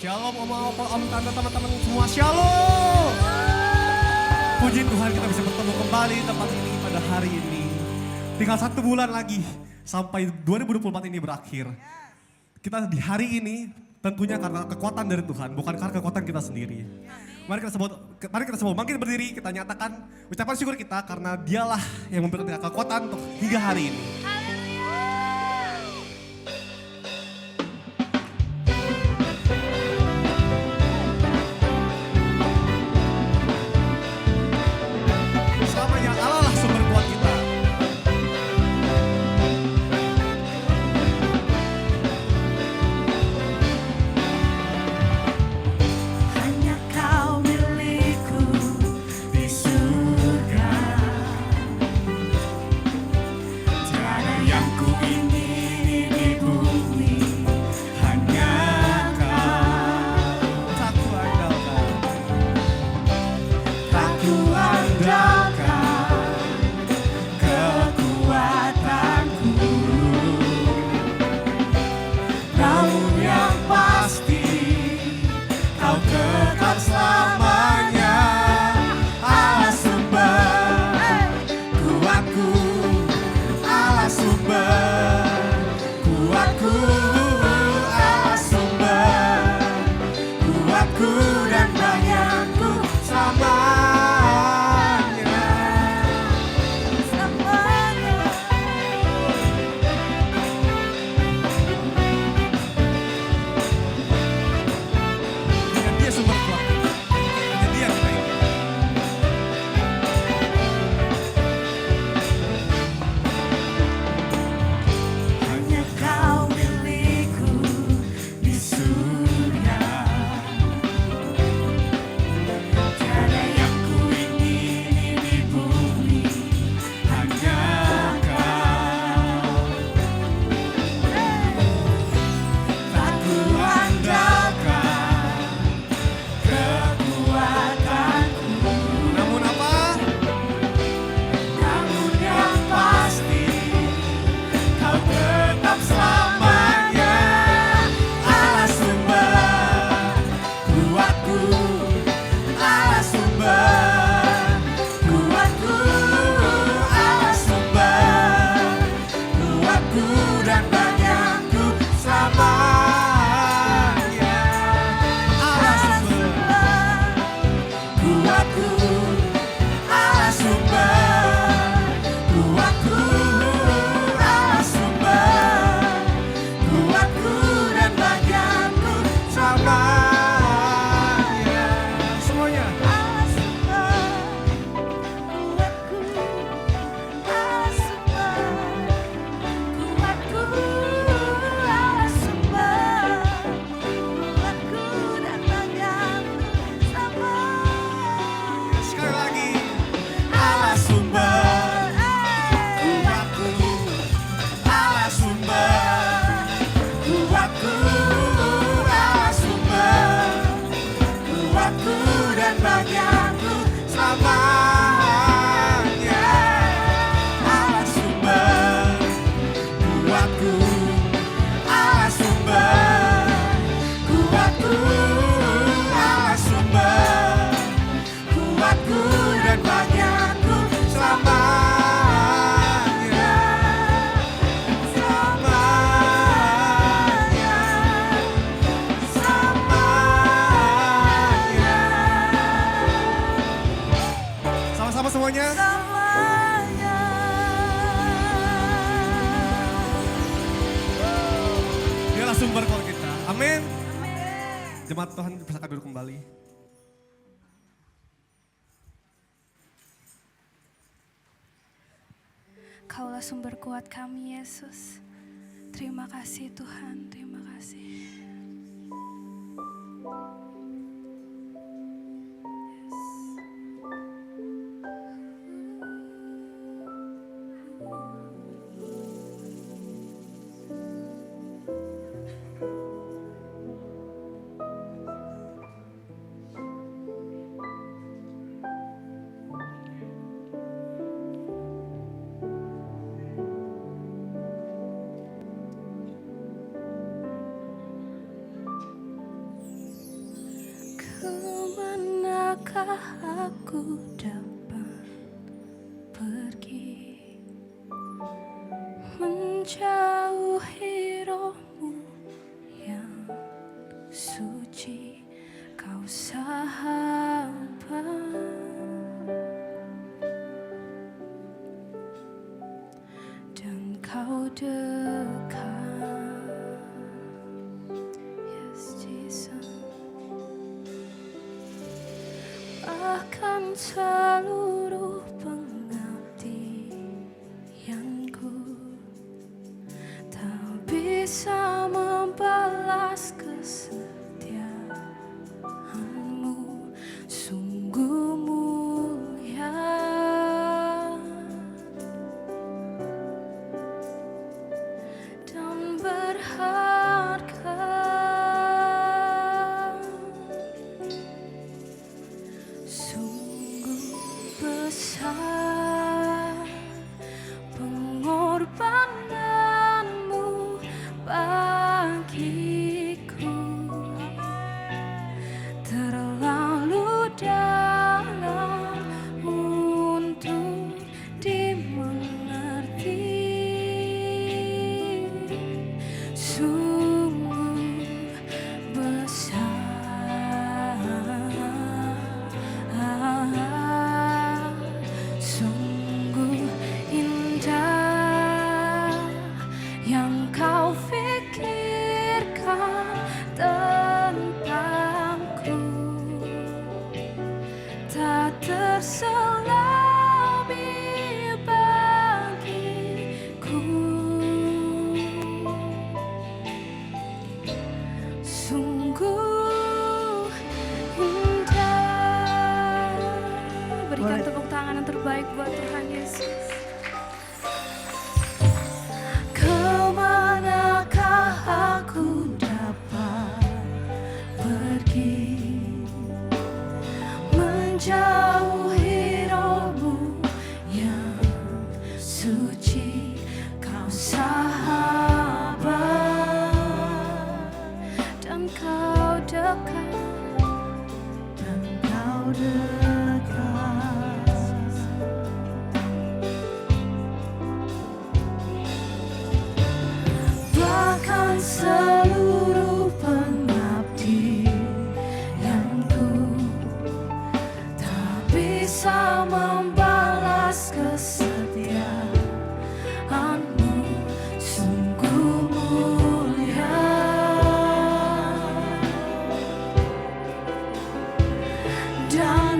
Shalom om tante teman-teman semua, shalom. Puji Tuhan kita bisa bertemu kembali di tempat ini pada hari ini. Tinggal 1 bulan lagi sampai 2024 ini berakhir. Kita di hari ini tentunya karena kekuatan dari Tuhan, bukan karena kekuatan kita sendiri. Mari kita semua bangkit berdiri, kita nyatakan ucapan syukur kita karena dialah yang memberikan kekuatan untuk hingga hari ini. Sumber kalau kita, amin. Jemaat Tuhan persilakan duduk kembali. Kaulah sumber kuat kami, Yesus. Terima kasih Tuhan, terima kasih. Kemanakah aku dapat pergi menjauhi rohmu yang suci, kau sahabat dan kau dekat. Yes, Jesus. Bahkan seluruh pengabdianku tak bisa membalas kesetiaanmu, sungguh mulia dan berharga. Sungguh besar pengorbananmu bagiku, terlalu dalam untuk dimengerti. Sungguh besar, sungguh indah yang kau pikirkan tentangku, tak terselami bagiku. Sungguh indah. Berikan tepuk tangan yang terbaik buat Tuhan Yesus. Kemanakah aku dapat pergi menjauhi rohmu yang suci, kau sahabat dan kau dekat, dan kau dekat. Bahkan seluruh pengabdianku tak bisa membalas kesetiaanmu, sungguh mulia dan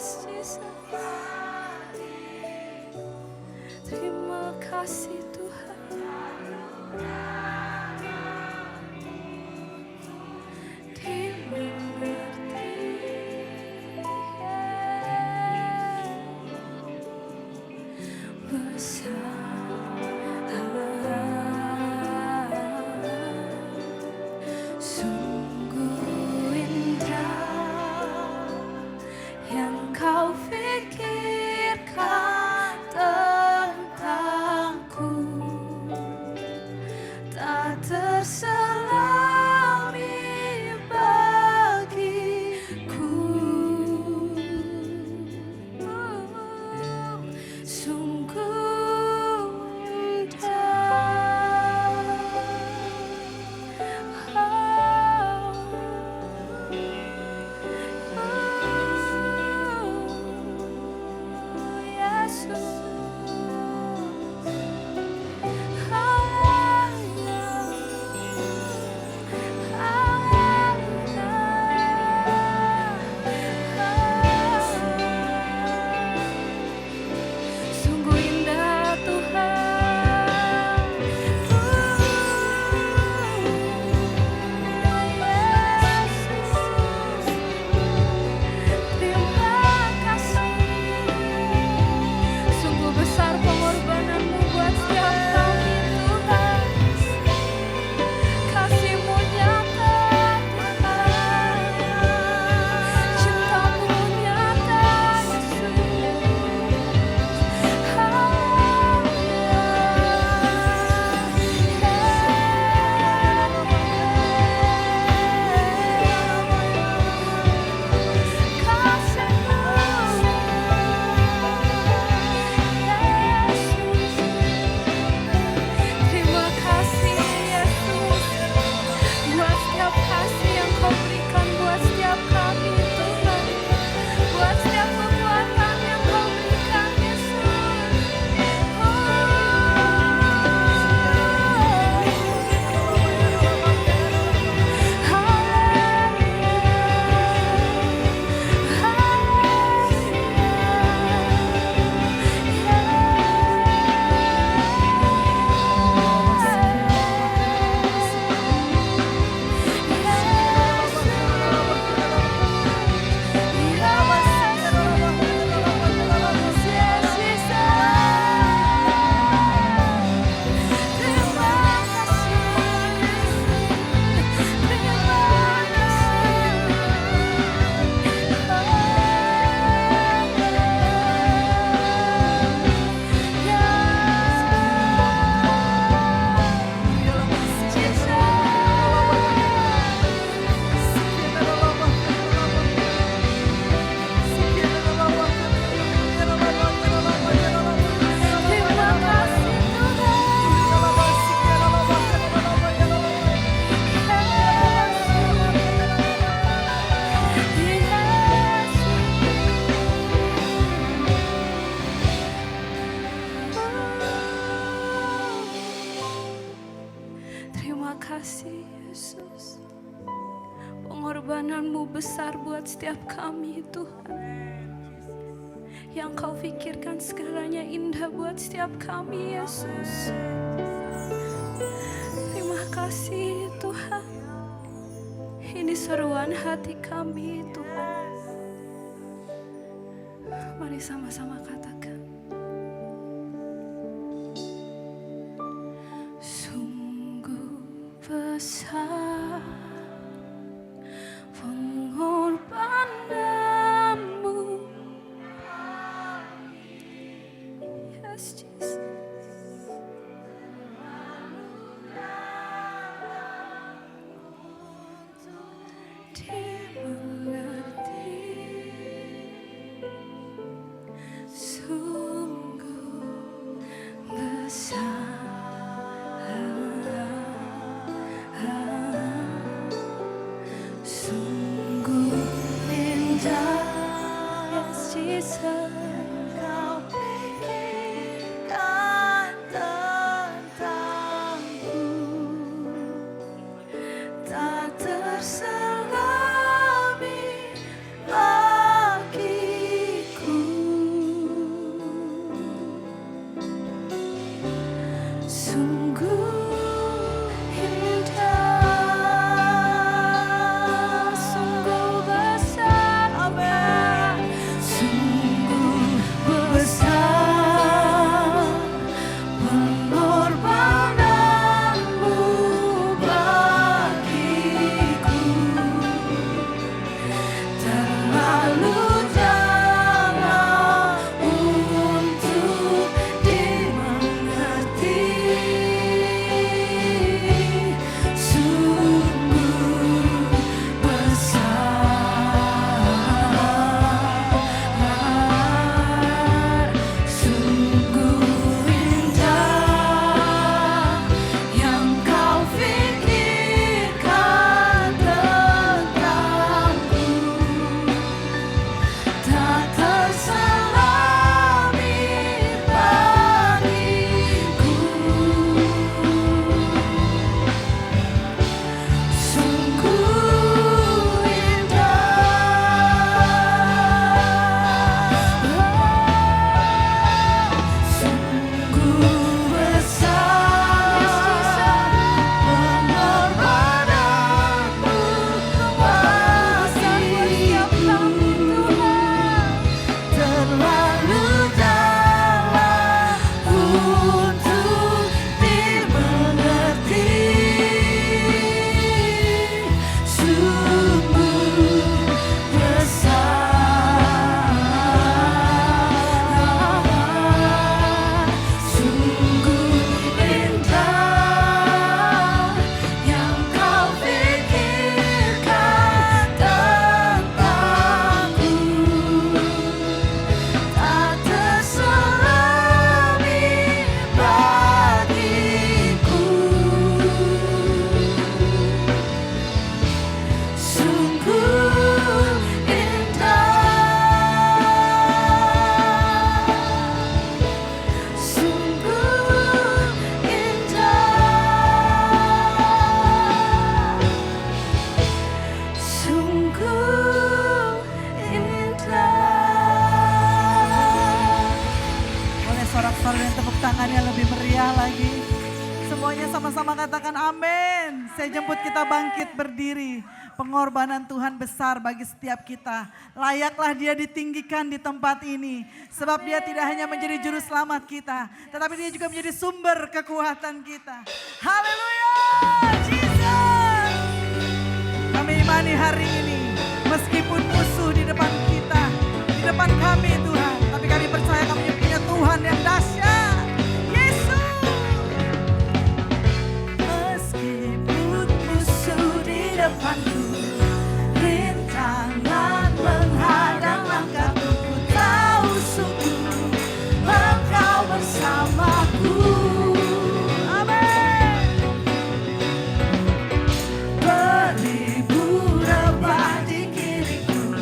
Yes, Jesus. Terima kasih Tuhan. Sungguh indah yang kau pikirkan tentangku, tak terselami bagiku. Sungguh indah. Sungguh indah Tuhan. Yesus, terima kasih. Sungguh besar pengorbanan-Mu buat setiap kami Tuhan. Kasih-Mu nyata Tuhan. Cinta-Mu nyata Yesus. Terima kasih Yesus buat setiap kasih yang Kau berikan buat setiap kami Tuhan, buat setiap kekuatan yang Kau berikan Yesus. Terima kasih Yesus. Pengorbanan-Mu besar buat setiap kami Tuhan. Yang Kau pikirkan segalanya indah buat setiap kami Yesus. Terima kasih Tuhan. Ini seruan hati kami Tuhan. Mari sama-sama katakan. Sungguh besar pengorbanan-Mu. Yes, Jesus. Dimengerti. Sungguh besar. Sungguh indah. Yes, Jesus. Kau pikirkan tentangku, tak terselami bagiku. sama-sama katakan amin. Saya jemput kita bangkit berdiri. Pengorbanan Tuhan besar bagi setiap kita. Layaklah dia ditinggikan di tempat ini. Sebab dia tidak hanya menjadi juru selamat kita, tetapi dia juga menjadi sumber kekuatan kita. Haleluya, Jesus. Kami imani hari ini, meskipun musuh di depan kita, di depan kami Tuhan, tapi kami percaya kami punya Tuhan yang dahsyat. Yesus. Meskipun musuh di depanku, rintangan menghadang langkahku, ku tahu sungguh Engkau bersamaku. Amin. Beribu rebah di kiriku,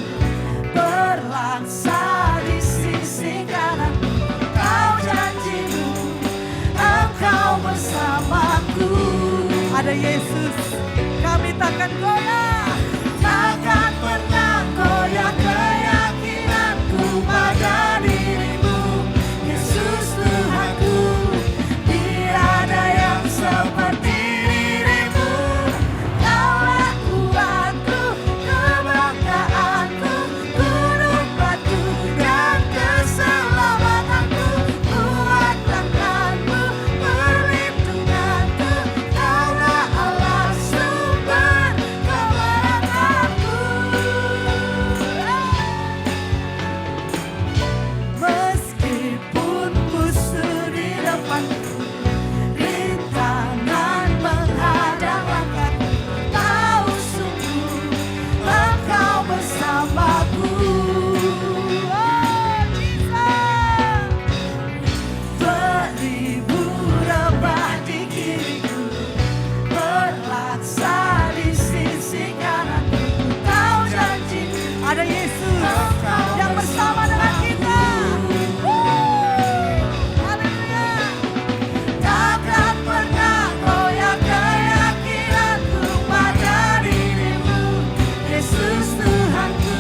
berlaksa di sisi kananku. Kau janjimu, Engkau bersamaku. Ada Yesus, kami takkan goyah, takkan pernah goyah keyakinanku pada dirimu. Yesus Tuhanku, tiada yang seperti dirimu. Kaulah kuatku, kebanggaanku, gunung batu dan keselamatanku. Kuat tanganmu, perlindunganku. Kaulah Allah sumber kemenanganku. Meskipun musuh di depanku, rintangan menghadang langkahku, tahu sungguh Engkau bersamaku. Oh, Jesus. Beribu rebah di kiriku, berlaksa di sisi kananku. Kau janji ada Yesus yang bersama dengan kita. Haleluya. Takkan pernah goyah keyakinanku pada dirimu. Yesus Tuhanku,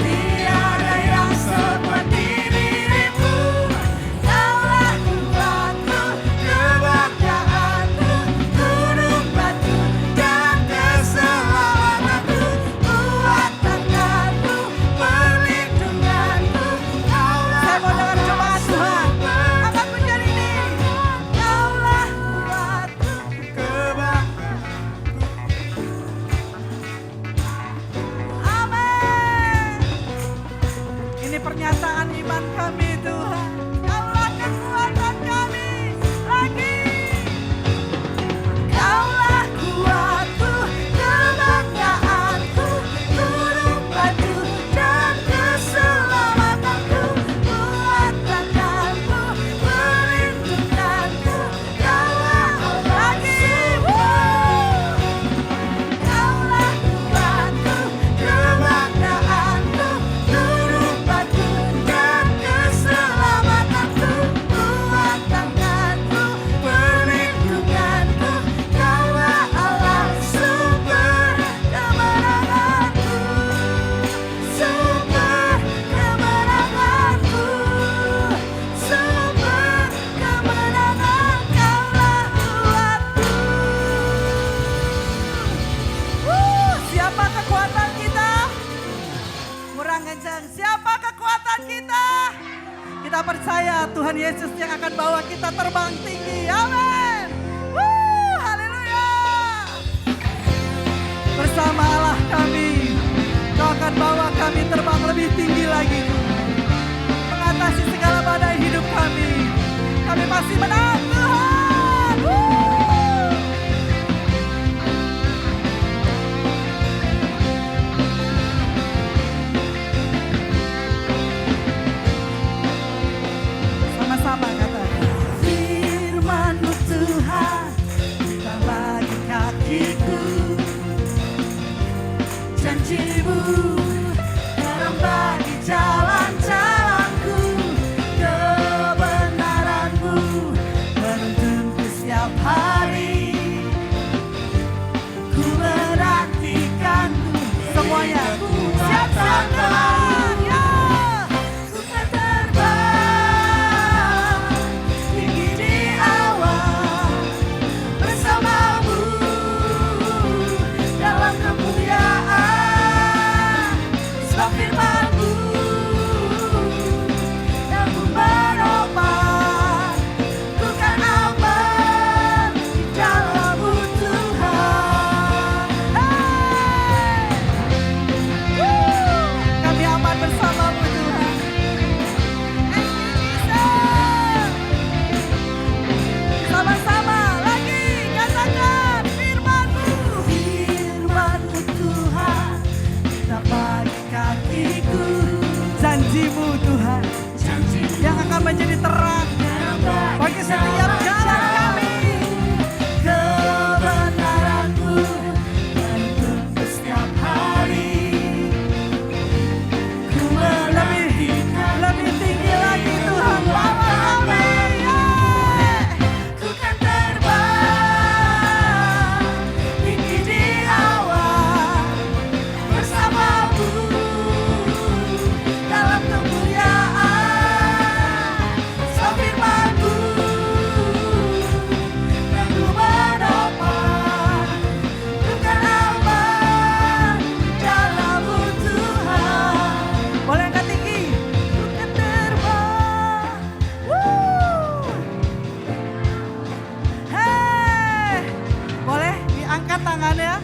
tiada yang seperti dirimu. Kaulah kuatku, kebanggaanku, gunung batu dan keselamatanku. Kuat tanganmu, perlindunganku. Kaulah saya mau dengar cobaan Tuhan, angkat pujian ini. Kaulah kuatku, amin. Ini pernyataan iman kami Tuhan. Kaulah kekuatan kami lagi. Kaulah kuatku, kebanggaanku, gunung batu dan keselamatanku. Kuat tanganmu, perlindunganku. Kaulah lagi. Kaulah kuatku, kebanggaanku, gunung batu dan keselamatanku. Kuat tanganmu, perlindunganku. Kaulah Allah sumber kemenanganku. Sumber kemenanganku. Sumber kemenangan. Kaulah kuatku. Siapa kekuatan kita? Kurang kencang. Siapa kekuatan kita? Kita percaya Tuhan Yesus yang akan bawa kita terbang tinggi. Amin. Haleluya. Bersama Allah kami, Kau akan bawa kami terbang lebih tinggi lagi. Mengatasi segala badai hidup kami. Kami pasti menang Tuhan. Sama-sama katakan. Firman-Mu Tuhan, bukan bagi kakiku. Janji-Mu terang janji-Mu Tuhan yang akan menjadi terang bagi setiap jalan kami. Kebenaran-Mu menuntun setiap hari. Ku Lebih tinggi lagi Tuhan, bawa kami. Ku kan terbang tinggi di awan bersama-Mu dalam kemuliaan. So firman-Mu dan ku menopang. Ku kan aman dalam-Mu Tuhan. Boleh angkat tinggi. Ku kan terbang. Hei, boleh diangkat tangannya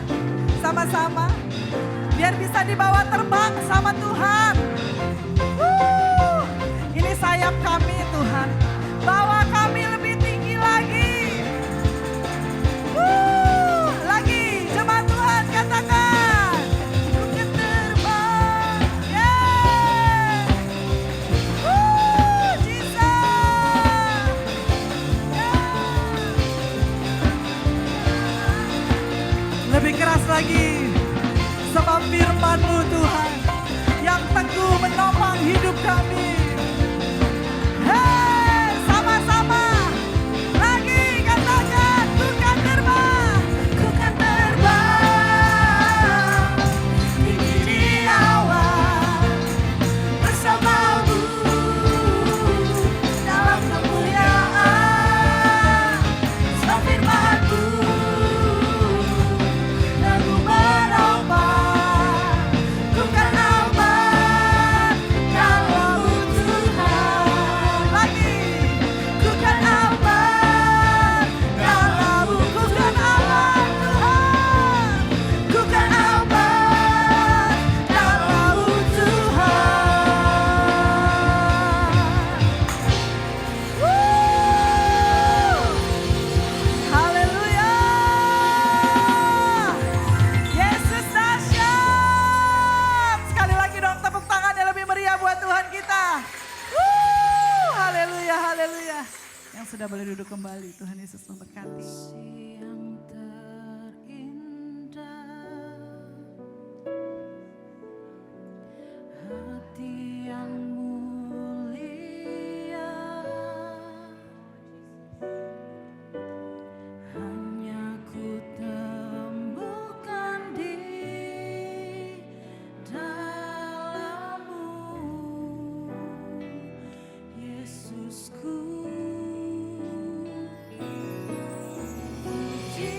sama-sama. Biar bisa dibawa terbang sama Tuhan. Ini sayap kami Tuhan. Bawa kami lebih tinggi lagi. Lagi, jemaat Tuhan katakan. Ku kan terbang. Yeah. Jesus. Lebih keras lagi. Sebab firman-Mu Tuhan yang teguh menopang hidup kami. Hei, sama-sama. Lagi katakan, ku kan terbang. Ku kan terbang tinggi di awan bersama-Mu dalam kemuliaan. So firman-Mu dan ku menopang. Ku kan aman dalam-Mu Tuhan. Lagi. Ku kan aman dalam-Mu. Ku kan aman Tuhan. Ku kan aman dalam-Mu Tuhan. Haleluya. Yesus dahsyat. Sekali lagi dong tepuk tangan yang lebih meriah buat Tuhan kita. Haleluya, haleluya. Yang sudah boleh duduk kembali, Tuhan Yesus memberkati. Yang terindah, hati yang mulia, hanya ku temukan di dalam-Mu, Yesusku. Puji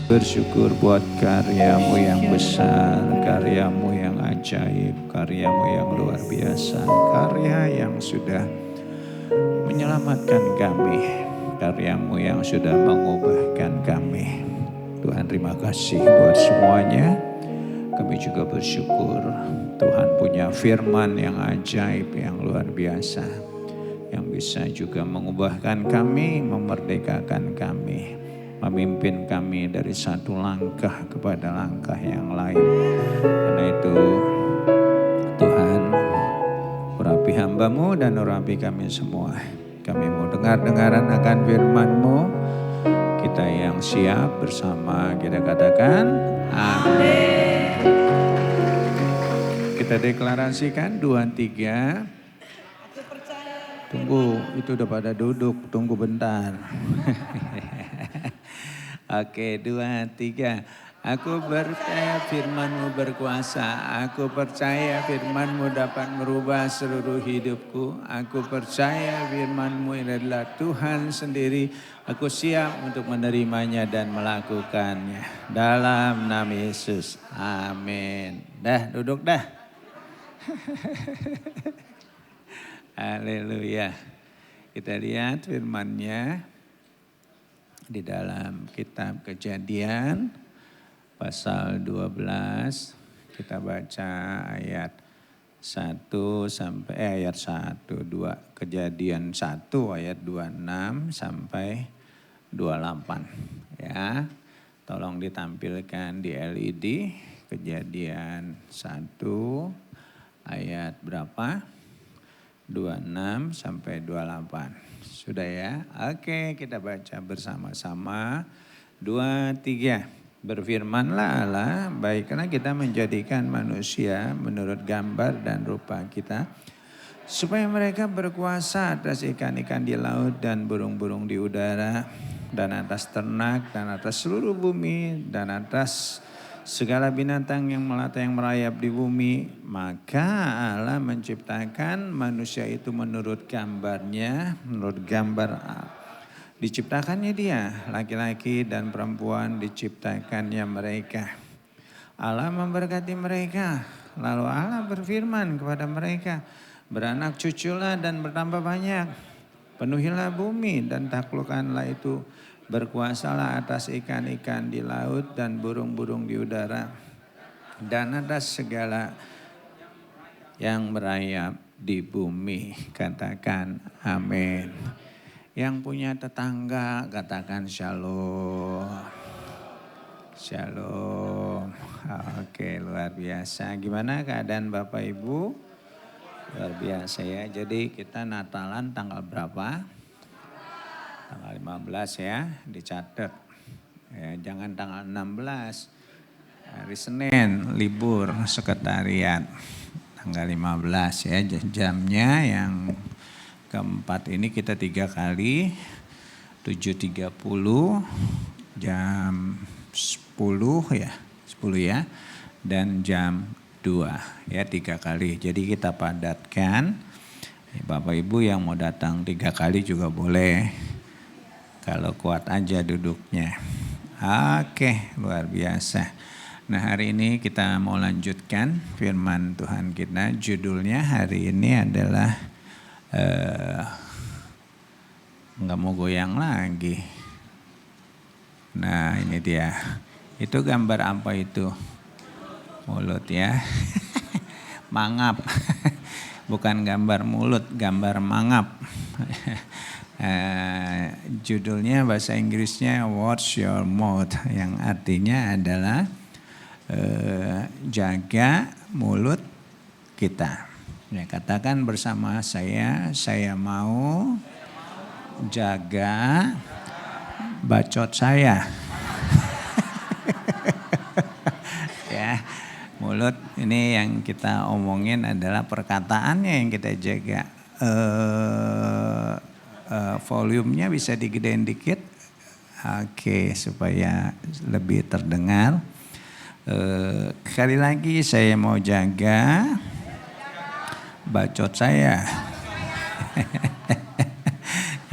Bersyukur buat karyamu yang besar, karyamu yang ajaib, karyamu yang luar biasa, karya yang sudah menyelamatkan kami, karyamu yang sudah mengubahkan kami. Tuhan terima kasih buat semuanya. Kami juga bersyukur Tuhan punya firman yang ajaib, yang luar biasa, yang bisa juga mengubahkan kami, memerdekakan kami, memimpin kami dari satu langkah kepada langkah yang lain. Karena itu Tuhan, urapi hamba-Mu dan urapi kami semua. Kami mau dengar-dengaran akan firman-Mu. Kita yang siap bersama kita katakan amin. Kita deklarasikan 2, 3. Tunggu, itu udah pada duduk, tunggu bentar. Oke, 2, 3. Aku percaya firman-Mu berkuasa. Aku percaya firman-Mu dapat merubah seluruh hidupku. Aku percaya firman-Mu adalah Tuhan sendiri. Aku siap untuk menerimanya dan melakukannya. Dalam nama Yesus. Amin. Dah, duduk dah. Haleluya. Kita lihat firman-Nya di dalam kitab Kejadian pasal 12. Kita baca ayat 1 sampai ayat 1, 2. Kejadian 1 ayat 26 sampai 28 ya. Tolong ditampilkan di LED. Kejadian 1 ayat berapa? 26 sampai 28. Sudah ya? Oke, kita baca bersama-sama. 2, 3. Berfirmanlah Allah, baiklah kita menjadikan manusia menurut gambar dan rupa kita, supaya mereka berkuasa atas ikan-ikan di laut dan burung-burung di udara, dan atas ternak, dan atas seluruh bumi, dan atas segala binatang yang melata yang merayap di bumi. Maka Allah menciptakan manusia itu menurut gambarnya, menurut gambar diciptakannya dia, laki-laki dan perempuan diciptakannya mereka. Allah memberkati mereka, lalu Allah berfirman kepada mereka, beranak cuculah dan bertambah banyak, penuhilah bumi dan taklukkanlah itu, berkuasalah atas ikan-ikan di laut dan burung-burung di udara, dan atas segala yang merayap di bumi. Katakan amin. Yang punya tetangga katakan shalom. Shalom. Oke, luar biasa. Gimana keadaan Bapak Ibu? Luar biasa ya. Jadi kita Natalan tanggal berapa? Tanggal 15 ya, dicatat. Ya, jangan tanggal 16. Hari Senin libur sekretariat. Tanggal 15 ya, jamnya yang keempat ini kita 3 kali, 7.30, jam 10 ya, dan jam 2 ya, 3 kali. Jadi kita padatkan, Bapak Ibu yang mau datang 3 kali juga boleh, kalau kuat aja duduknya. Oke, luar biasa. Nah hari ini kita mau lanjutkan firman Tuhan kita, judulnya hari ini adalah nggak mau goyang lagi. Nah ini dia. Itu gambar apa itu? Mulut ya. Mangap. Bukan gambar mulut, gambar mangap. Judulnya bahasa Inggrisnya Watch Your Mouth, yang artinya adalah jaga mulut kita. Ya, katakan bersama saya mau jaga bacot saya. Ya, mulut ini yang kita omongin adalah perkataannya yang kita jaga. Volumenya bisa digedein dikit. Oke, supaya lebih terdengar. Sekali lagi saya mau jaga bacot saya.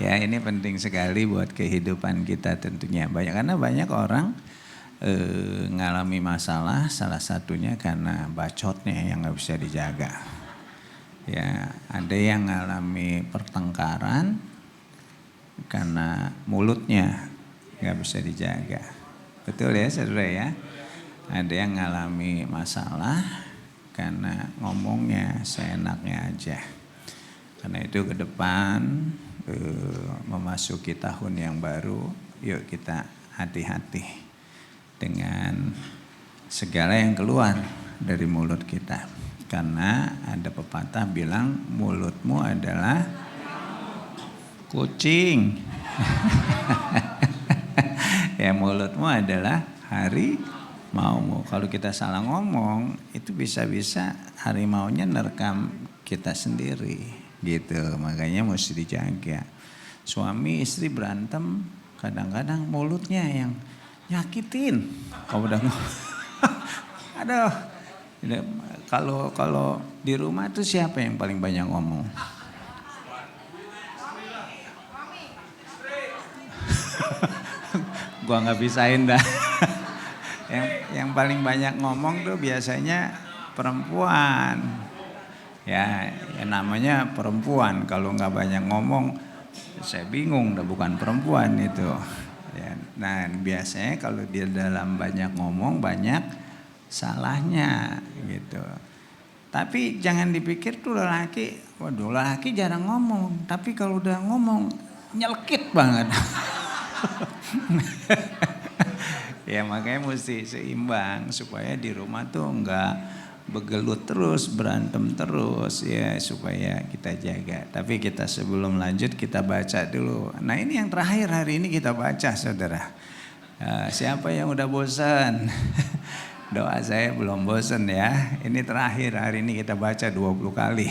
Ya ini penting sekali buat kehidupan kita tentunya. Karena banyak orang ngalami masalah, salah satunya karena bacotnya yang nggak bisa dijaga. Ya, ada yang ngalami pertengkaran karena mulutnya nggak bisa dijaga. Betul ya saudara ya? Ada yang ngalami masalah karena ngomongnya seenaknya aja. Karena itu ke depan memasuki tahun yang baru, yuk kita hati-hati dengan segala yang keluar dari mulut kita. Karena ada pepatah bilang mulutmu adalah kucing. Ya, mulutmu adalah harimaumu. Kalau kita salah ngomong, itu bisa-bisa harimaunya nerekam kita sendiri, gitu. Makanya mesti dijaga. Suami istri berantem, kadang-kadang mulutnya yang nyakitin. Kalau udah aduh, kalau di rumah tuh siapa yang paling banyak ngomong? Gua nggak bisain dah. yang paling banyak ngomong tuh biasanya perempuan. Ya namanya perempuan. Kalau nggak banyak ngomong, saya bingung. Dah bukan perempuan itu. Ya, nah biasanya kalau dia dalam banyak ngomong banyak salahnya gitu. Tapi jangan dipikir tuh lelaki, waduh lelaki jarang ngomong. Tapi kalau udah ngomong nyelkit banget. Ya makanya mesti seimbang supaya di rumah tuh enggak begelut terus, berantem terus ya, supaya kita jaga. Tapi kita sebelum lanjut kita baca dulu. Nah ini yang terakhir hari ini kita baca saudara. Siapa yang udah bosan? Doa saya belum bosan ya. Ini terakhir hari ini kita baca 20 kali.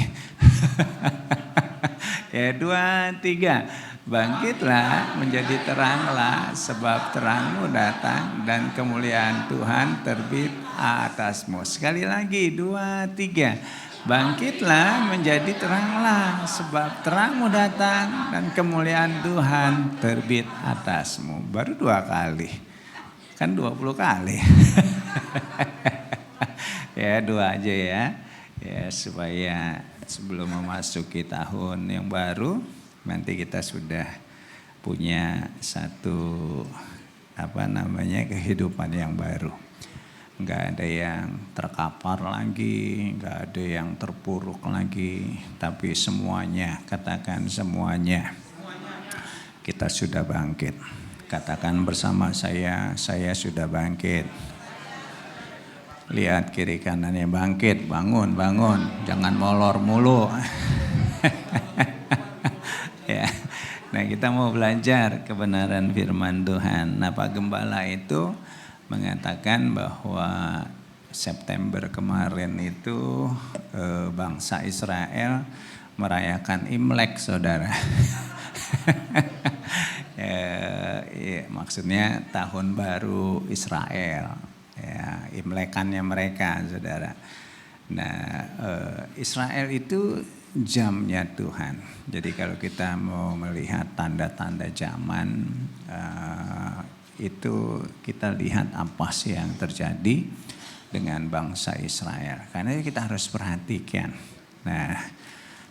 Ya 2, 3. Bangkitlah menjadi teranglah sebab terangmu datang dan kemuliaan Tuhan terbit atasmu. Sekali lagi 2, 3. Bangkitlah menjadi teranglah sebab terangmu datang dan kemuliaan Tuhan terbit atasmu. Baru 2 kali. Kan 20 kali. Ya 2 aja ya. Ya supaya sebelum memasuki tahun yang baru nanti kita sudah punya satu kehidupan yang baru. Nggak ada yang terkapar lagi, nggak ada yang terpuruk lagi, tapi semuanya, katakan semuanya, kita sudah bangkit. Katakan bersama saya sudah bangkit. Lihat kiri kanannya, bangkit, bangun, jangan molor mulu. Ya. Nah kita mau belajar kebenaran firman Tuhan. Nah Pak Gembala itu mengatakan bahwa September kemarin itu bangsa Israel merayakan Imlek saudara. Ya, maksudnya tahun baru Israel. Ya, Imlekannya mereka saudara. Nah Israel itu jamnya Tuhan. Jadi kalau kita mau melihat tanda-tanda zaman itu kita lihat apa sih yang terjadi dengan bangsa Israel. Karena kita harus perhatikan. Nah,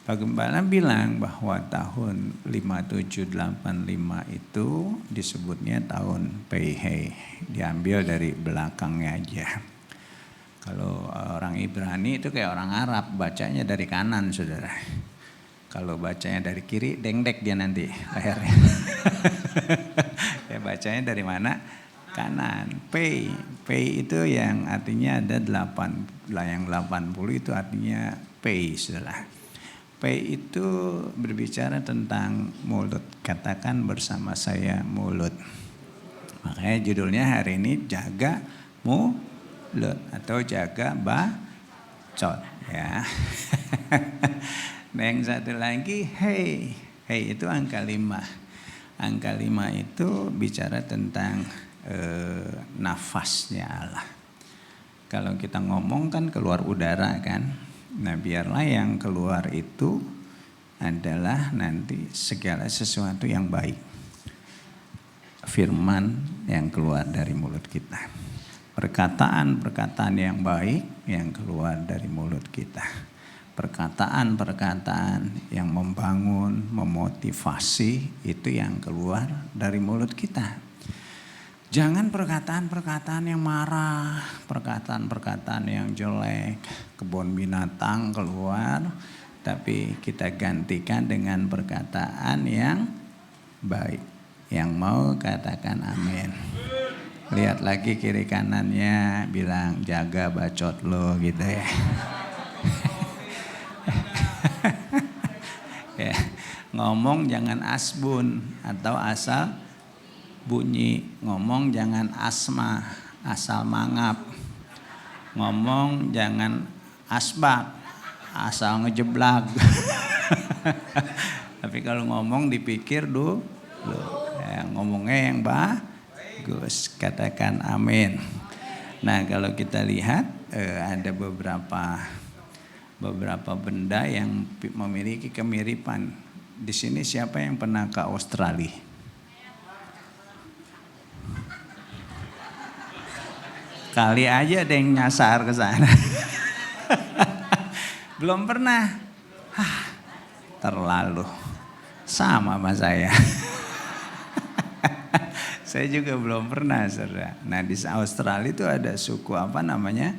Pak Gembala bilang bahwa tahun 5785 itu disebutnya tahun Peihei. Diambil dari belakangnya aja. Kalau orang Ibrani itu kayak orang Arab, bacanya dari kanan saudara. Kalau bacanya dari kiri, dengdek dia nanti lehernya. Ya bacanya dari mana? Kanan. Pei itu yang artinya ada 8, yang 80 itu artinya pei saudara. Pei itu berbicara tentang mulut. Katakan bersama saya mulut. Makanya judulnya hari ini jaga mulut atau jaga bacot ya. Nah yang satu lagi hey itu angka 5. Angka 5 itu bicara tentang nafasnya Allah. Kalau kita ngomong kan keluar udara kan. Nah biarlah yang keluar itu adalah nanti segala sesuatu yang baik. Firman yang keluar dari mulut kita. perkataan-perkataan yang baik yang keluar dari mulut kita. Perkataan-perkataan yang membangun, memotivasi itu yang keluar dari mulut kita. Jangan perkataan-perkataan yang marah, perkataan-perkataan yang jelek, kebun binatang keluar, tapi kita gantikan dengan perkataan yang baik. Yang mau katakan amin. Lihat lagi kiri kanannya, bilang jaga bacot lo gitu ya. Ya, ngomong jangan asbun atau asal bunyi. Ngomong jangan asma, asal mangap. Ngomong jangan asbak, asal ngejeblak. Tapi kalau ngomong dipikir dulu. Ya, ngomongnya yang bagus, katakan amin. Nah, kalau kita lihat ada beberapa benda yang memiliki kemiripan. Di sini siapa yang pernah ke Australia? Kali aja ada yang nyasar ke sana. Belum pernah. Terlalu sama sama saya. Saya juga belum pernah, saudara. Nah, di Australia itu ada suku apa namanya?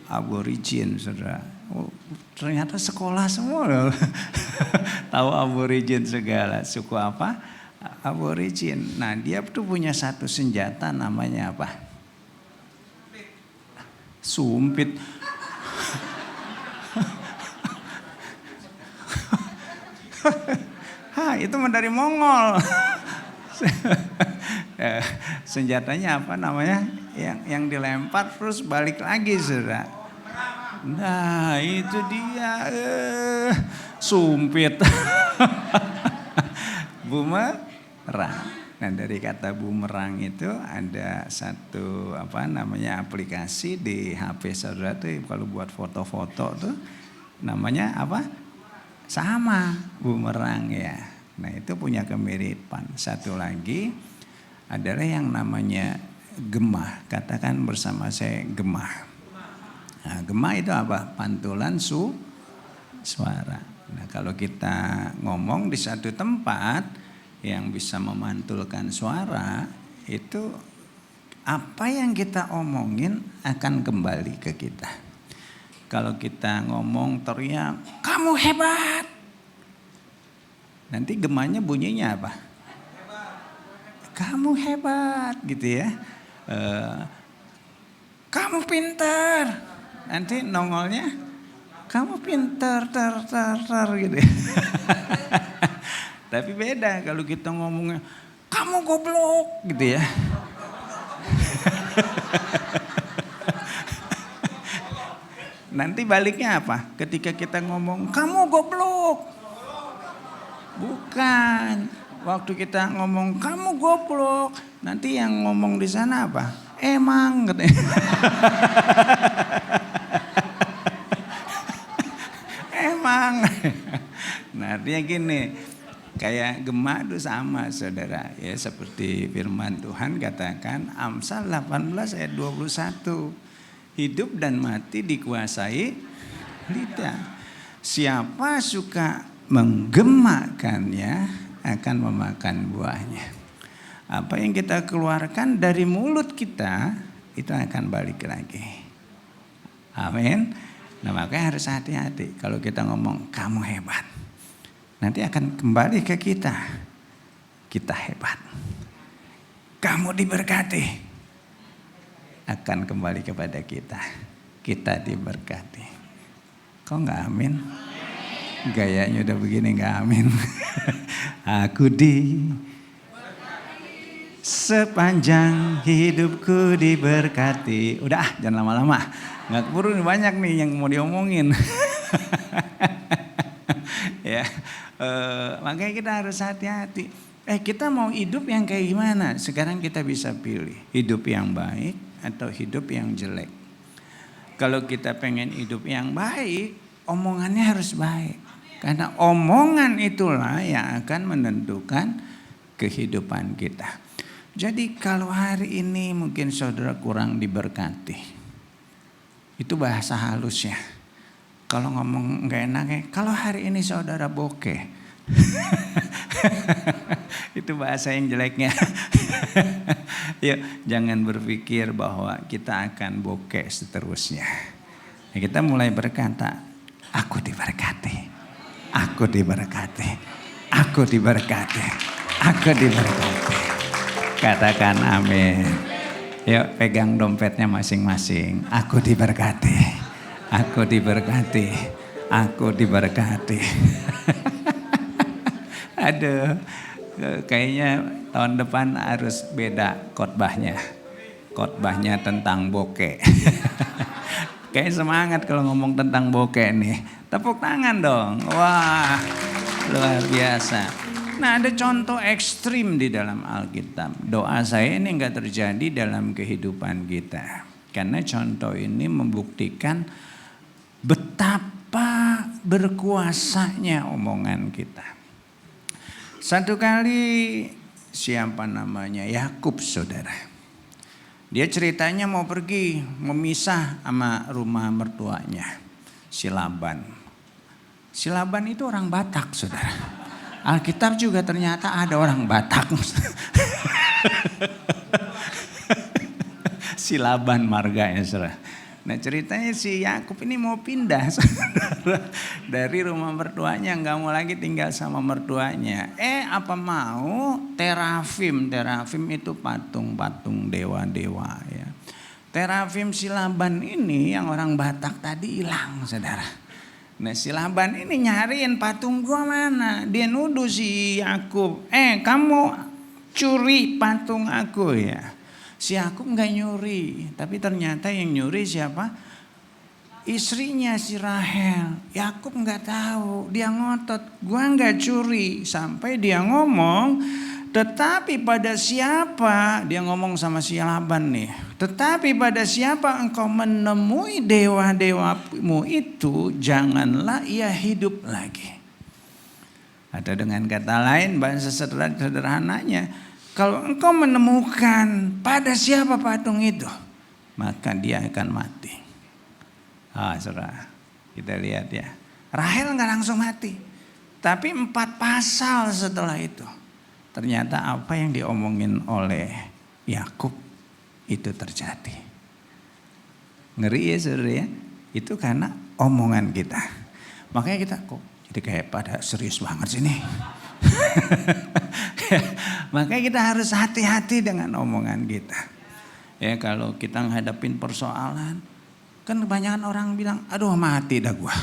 Aborigin, saudara. Oh, ternyata sekolah semua loh. Tahu aborigin segala. Suku apa? Aborigin. Nah, dia tuh punya satu senjata namanya apa? Sumpit. Itu mah dari Mongol. Senjatanya apa namanya? Yang dilempar terus balik lagi, saudara. Nah, itu dia. Sumpit. Bumerang. Nah, dari kata bumerang itu ada satu apa namanya aplikasi di HP saudara tuh kalau buat foto-foto tuh namanya apa? Sama bumerang ya. Nah, itu punya kemiripan. Satu lagi adalah yang namanya gemah. Katakan bersama saya gemah. Nah, gemah itu apa? Pantulan suara. Nah, kalau kita ngomong di satu tempat yang bisa memantulkan suara, itu apa yang kita omongin akan kembali ke kita. Kalau kita ngomong teriak, kamu hebat. Nanti gemahnya bunyinya apa? Kamu hebat gitu ya. Kamu pintar. Nanti nongolnya, kamu pintar, gitu. Tapi beda kalau kita ngomongnya, kamu goblok gitu ya. Nanti baliknya apa? Ketika kita ngomong, kamu goblok. Bukan. Waktu kita ngomong, kamu goblok. Nanti yang ngomong di sana apa? Emang katanya. Emang. Nah, artinya gini. Kayak gemah itu sama, saudara. Ya, seperti firman Tuhan katakan Amsal 18 ayat 21. Hidup dan mati dikuasai lidah. Siapa suka menggemakannya akan memakan buahnya. Apa yang kita keluarkan dari mulut kita itu akan balik lagi. Amin. Nah, makanya harus hati-hati kalau kita ngomong kamu hebat. Nanti akan kembali ke kita. Kita hebat. Kamu diberkati. Akan kembali kepada kita. Kita diberkati. Kok nggak amin? Gayanya udah begini nggak amin. Aku sepanjang hidupku diberkati. Udah, jangan lama-lama. Nggak keburu banyak nih yang mau diomongin. Ya, makanya kita harus hati-hati. Kita mau hidup yang kayak gimana? Sekarang kita bisa pilih hidup yang baik atau hidup yang jelek. Kalau kita pengen hidup yang baik, omongannya harus baik. Karena omongan itulah yang akan menentukan kehidupan kita. Jadi kalau hari ini mungkin saudara kurang diberkati, itu bahasa halusnya. Kalau ngomong nggak enaknya, kalau hari ini saudara bokeh, itu bahasa yang jeleknya. Yuk, jangan berpikir bahwa kita akan bokeh seterusnya. Ya, kita mulai berkata, aku diberkati, aku diberkati, aku diberkati, aku diberkati. Katakan amin. Yuk, pegang dompetnya masing-masing. Aku diberkati, aku diberkati, aku diberkati. Aduh, kayaknya tahun depan harus beda khotbahnya. Khotbahnya tentang bokeh. Kayak semangat kalau ngomong tentang bokeh nih. Tepuk tangan dong. Wah, luar biasa. Nah, ada contoh ekstrim di dalam Alkitab. Doa saya ini enggak terjadi dalam kehidupan kita. Karena contoh ini membuktikan betapa berkuasanya omongan kita. Satu kali siapa namanya? Yakub, saudara. Dia ceritanya mau pergi, memisah sama rumah mertuanya, si Laban. Si Laban itu orang Batak, saudara. Alkitab juga ternyata ada orang Batak. Si Laban marganya, saudara. Nah, ceritanya si Yakub ini mau pindah, saudara, dari rumah mertuanya, nggak mau lagi tinggal sama mertuanya. Apa mau terafim itu patung-patung dewa-dewa ya. Terafim si Laban ini yang orang Batak tadi hilang, saudara. Nah, si Laban ini nyariin patung gua mana. Dia nuduh si Yakub, kamu curi patung aku ya. Si Yakub nggak nyuri, tapi ternyata yang nyuri siapa? Istrinya si Rahel. Yakub nggak tahu, dia ngotot, gua nggak curi. Sampai dia ngomong, tetapi pada siapa, dia ngomong sama si Laban nih, tetapi pada siapa engkau menemui dewa-dewamu itu, janganlah ia hidup lagi. Atau dengan kata lain, bahasa sederhananya, kalau engkau menemukan pada siapa patung itu, maka dia akan mati. Saudara, kita lihat ya, Rahel nggak langsung mati, tapi 4 pasal setelah itu, ternyata apa yang diomongin oleh Yakub itu terjadi. Ngeri ya, saudara ya. Itu karena omongan kita. Makanya kita kok jadi kayak pada serius banget sini. Makanya kita harus hati-hati dengan omongan kita. Ya, kalau kita menghadapin persoalan, kan kebanyakan orang bilang, aduh mati dah gua.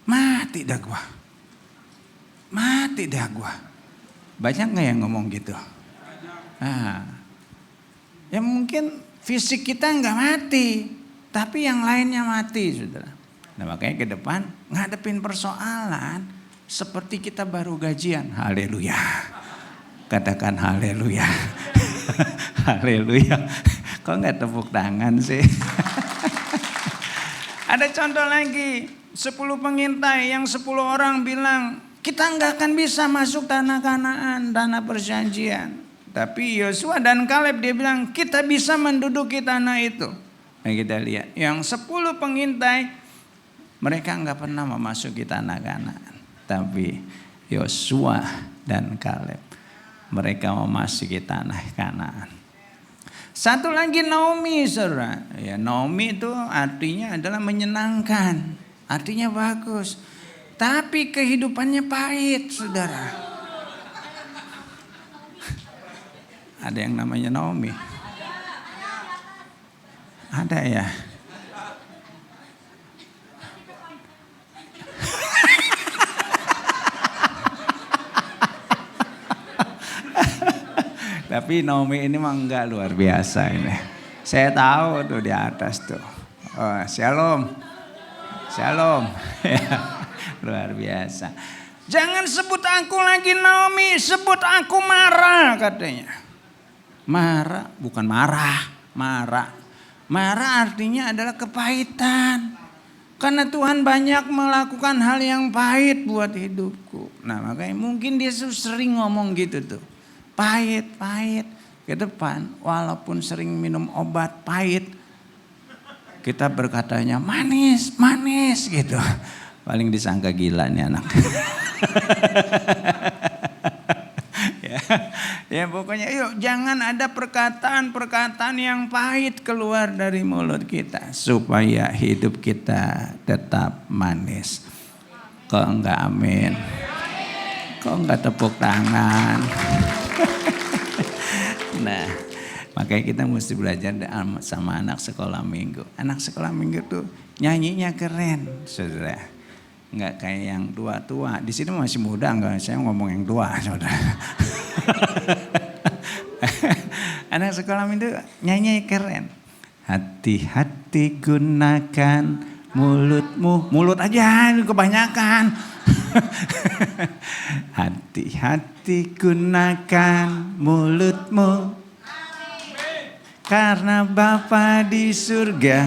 Mati dah gua. Mati dah gua. Banyak gak yang ngomong gitu? Ya mungkin fisik kita gak mati, tapi yang lainnya mati, saudara. Nah, makanya ke depan ngadepin persoalan seperti kita baru gajian. Haleluya. Katakan haleluya. Haleluya. Kok gak tepuk tangan sih? Ada contoh lagi, 10 pengintai yang 10 orang bilang, kita nggak akan bisa masuk tanah Kanaan, tanah perjanjian. Tapi Yosua dan Kaleb dia bilang, kita bisa menduduki tanah itu. Nah, kita lihat, yang 10 pengintai, mereka nggak pernah memasuki tanah Kanaan. Tapi Yosua dan Kaleb, mereka memasuki tanah Kanaan. Satu lagi Naomi, saudara. Ya, Naomi itu artinya adalah menyenangkan, artinya bagus. Tapi kehidupannya pahit, saudara. Ada yang namanya Naomi? Ada ya? Tapi Naomi ini mah enggak, luar biasa ini. Saya tahu tuh di atas tuh. Oh, shalom. Shalom. Luar biasa. Jangan sebut aku lagi Naomi, sebut aku Mara, katanya. Mara, bukan marah, Mara. Mara artinya adalah kepahitan. Karena Tuhan banyak melakukan hal yang pahit buat hidupku. Nah, makanya mungkin dia sering ngomong gitu tuh. pahit ke depan, walaupun sering minum obat pahit, kita berkatanya manis gitu. Paling disangka gila nih anak. Ya pokoknya yuk jangan ada perkataan-perkataan yang pahit keluar dari mulut kita supaya hidup kita tetap manis. Kok enggak amin? Kok enggak tepuk tangan? Nah, makanya kita mesti belajar sama anak sekolah minggu. Anak sekolah minggu tuh nyanyinya keren, saudara. Enggak kayak yang tua-tua. Di sini masih muda, enggak saya ngomong yang tua, saudara. Anak sekolah minggu nyanyi keren. Hati-hati gunakan mulutmu. Mulut aja kebanyakan. Hati-hati gunakan mulutmu. Karena Bapa di surga.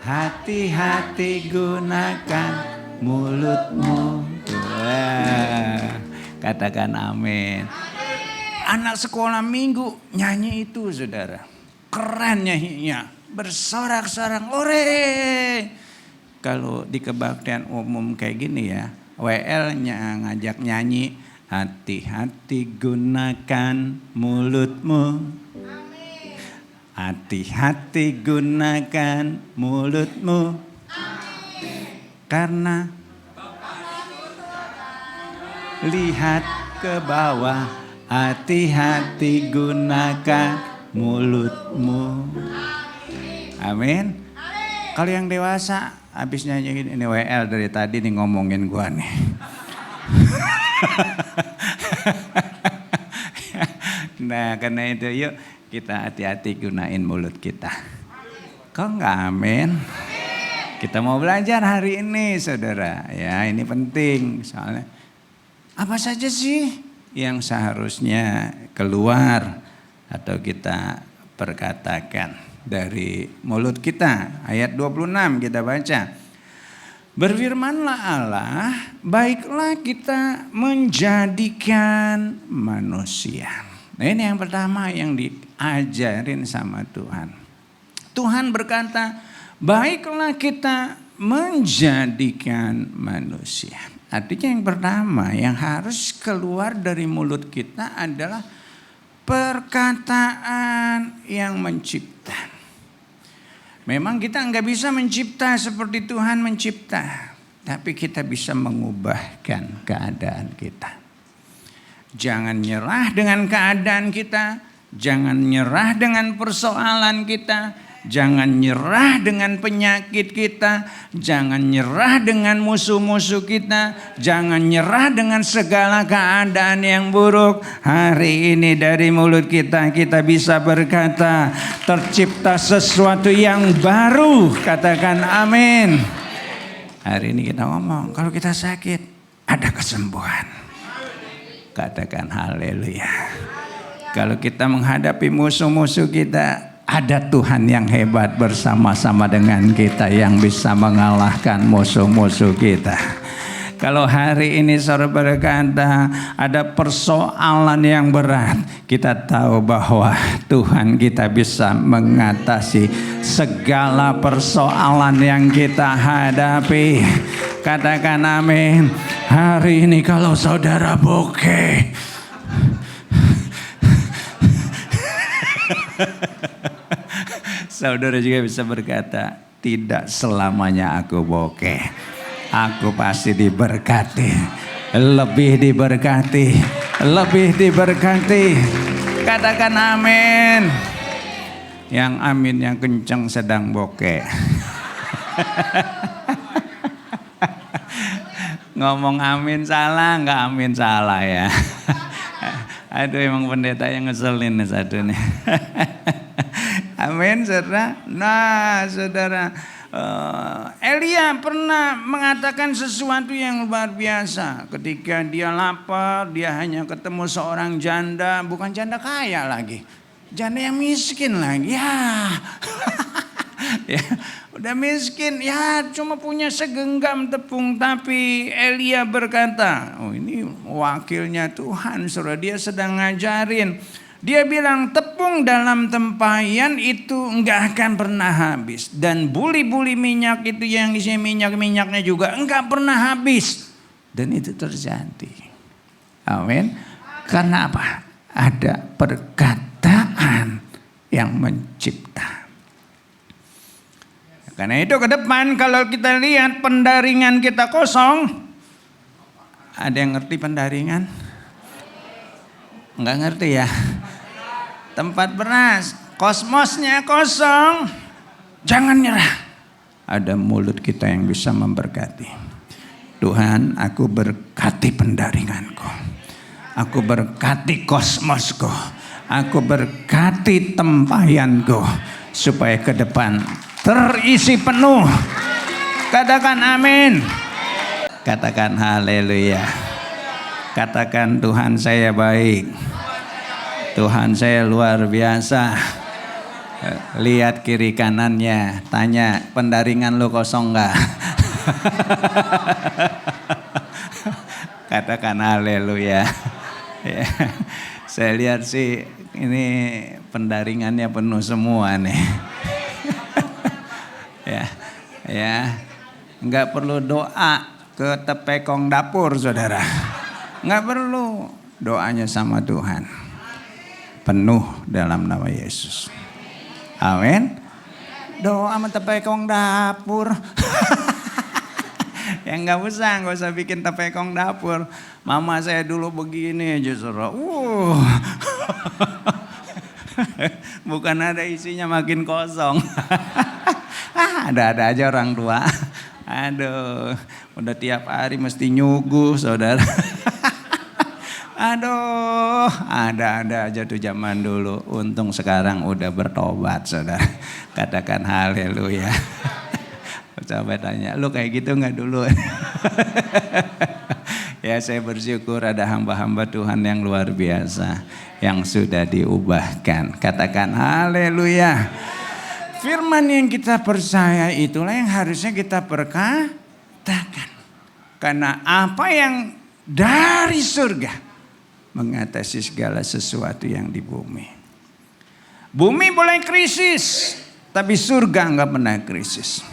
Hati-hati gunakan mulutmu. Wah, katakan amin. Anak sekolah minggu nyanyi itu saudara. Keren nyanyinya. Bersorak-sorak. Ore. Kalau di kebaktian umum kayak gini ya. WL-nya ngajak nyanyi. Hati-hati gunakan mulutmu. Hati-hati gunakan mulutmu. Karena lihat ke bawah. Hati-hati gunakan mulutmu. Amin. Kalau yang dewasa habis nyanyiin ini WL dari tadi nih ngomongin gua nih. Nah karena itu yuk kita hati-hati gunain mulut kita. Kok enggak amin? Kita mau belajar hari ini saudara. Ya ini penting soalnya. Apa saja sih yang seharusnya keluar atau kita perkatakan dari mulut kita. Ayat 26 kita baca. Berfirmanlah Allah, baiklah kita menjadikan manusia. Nah ini yang pertama yang diajarin sama Tuhan. Tuhan berkata, baiklah kita menjadikan manusia. Artinya yang pertama yang harus keluar dari mulut kita adalah perkataan yang mencipta. Memang kita nggak bisa mencipta seperti Tuhan mencipta. Tapi kita bisa mengubahkan keadaan kita. Jangan nyerah dengan keadaan kita. Jangan nyerah dengan persoalan kita. Jangan nyerah dengan penyakit kita. Jangan nyerah dengan musuh-musuh kita. Jangan nyerah dengan segala keadaan yang buruk. Hari ini dari mulut kita bisa berkata, tercipta sesuatu yang baru. Katakan amin. Hari ini kita ngomong, kalau kita sakit ada kesembuhan. Katakan haleluya. Kalau kita menghadapi musuh-musuh kita, ada Tuhan yang hebat bersama-sama dengan kita yang bisa mengalahkan musuh-musuh kita. Kalau hari ini saudara berkata ada persoalan yang berat, kita tahu bahwa Tuhan kita bisa mengatasi segala persoalan yang kita hadapi. Katakan amin. Hari ini kalau saudara bokeh, saudara juga bisa berkata, tidak selamanya aku bokeh. Aku pasti diberkati, lebih diberkati, lebih diberkati. Katakan amin. Yang amin yang kencang sedang bokeh. Ngomong amin salah, nggak amin salah ya. Aduh emang pendeta yang ngeselin nih satu nih. Amin saudara. Nah saudara, Elia pernah mengatakan sesuatu yang luar biasa. Ketika dia lapar, dia hanya ketemu seorang janda. Bukan janda kaya lagi, janda yang miskin lagi. Ya, Udah miskin, ya cuma punya segenggam tepung. Tapi Elia berkata, oh ini wakilnya Tuhan, saudara, dia sedang ngajarin. Dia bilang tepung dalam tempayan itu enggak akan pernah habis. Dan buli-buli minyak itu yang isi minyak-minyaknya juga enggak pernah habis. Dan itu terjadi. Amin. Karena apa? Ada perkataan yang mencipta. Karena itu ke depan kalau kita lihat pendaringan kita kosong. Ada yang ngerti pendaringan? Enggak ngerti ya? Tempat beras, kosmosnya kosong. Jangan nyerah. Ada mulut kita yang bisa memberkati. Tuhan, aku berkati pendaringanku. Aku berkati kosmosku. Aku berkati tempayanku. Supaya ke depan terisi penuh. Katakan amin. Katakan haleluya. Katakan Tuhan saya baik. Tuhan saya luar biasa. Lihat kiri kanannya. Tanya, pendaringan lu kosong enggak? Katakan haleluya. Ya, saya lihat sih ini pendaringannya penuh semua nih. Ya, nggak perlu doa ke tepekong dapur, saudara. Nggak perlu, doanya sama Tuhan. Penuh dalam nama Yesus. Amin. Doa sama tepekong dapur. Ya nggak usah bikin tepekong dapur. Mama saya dulu begini aja, saudara. Bukan ada isinya makin kosong. Ada aja orang tua. Aduh, udah tiap hari mesti nyuguh, saudara. Aduh, ada aja tuh zaman dulu. Untung sekarang udah bertobat, saudara. Katakan haleluya. Coba tanya, lu kayak gitu nggak dulu? Ya, saya bersyukur ada hamba-hamba Tuhan yang luar biasa yang sudah diubahkan. Katakan haleluya. Firman yang kita percaya itulah yang harusnya kita perkatakan. Karena apa yang dari surga mengatasi segala sesuatu yang di bumi. Bumi boleh krisis, tapi surga enggak pernah krisis.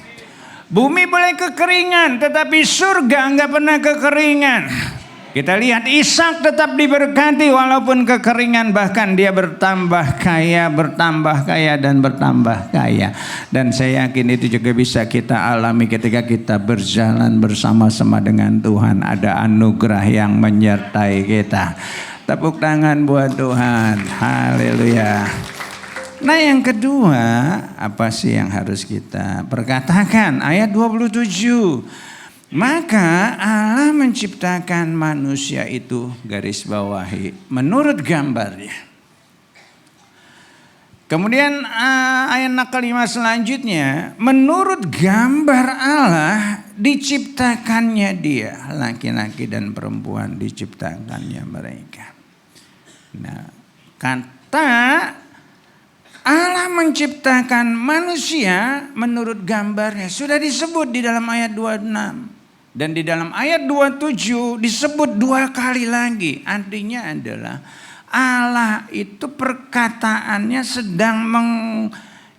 Bumi boleh kekeringan, tetapi surga enggak pernah kekeringan. Kita lihat Ishak tetap diberkati walaupun kekeringan, bahkan dia bertambah kaya dan bertambah kaya. Dan saya yakin itu juga bisa kita alami ketika kita berjalan bersama-sama dengan Tuhan. Ada anugerah yang menyertai kita. Tepuk tangan buat Tuhan. Haleluya. Nah, yang kedua, apa sih yang harus kita perkatakan? Ayat 27. Maka Allah menciptakan manusia itu, garis bawahi, menurut gambarnya. Kemudian ayat kelima selanjutnya, menurut gambar Allah diciptakannya dia, laki-laki dan perempuan diciptakannya mereka. Nah, kata Allah menciptakan manusia menurut gambarnya sudah disebut di dalam ayat 26. Dan di dalam ayat 27 disebut 2 kali lagi. Artinya adalah Allah itu perkataannya sedang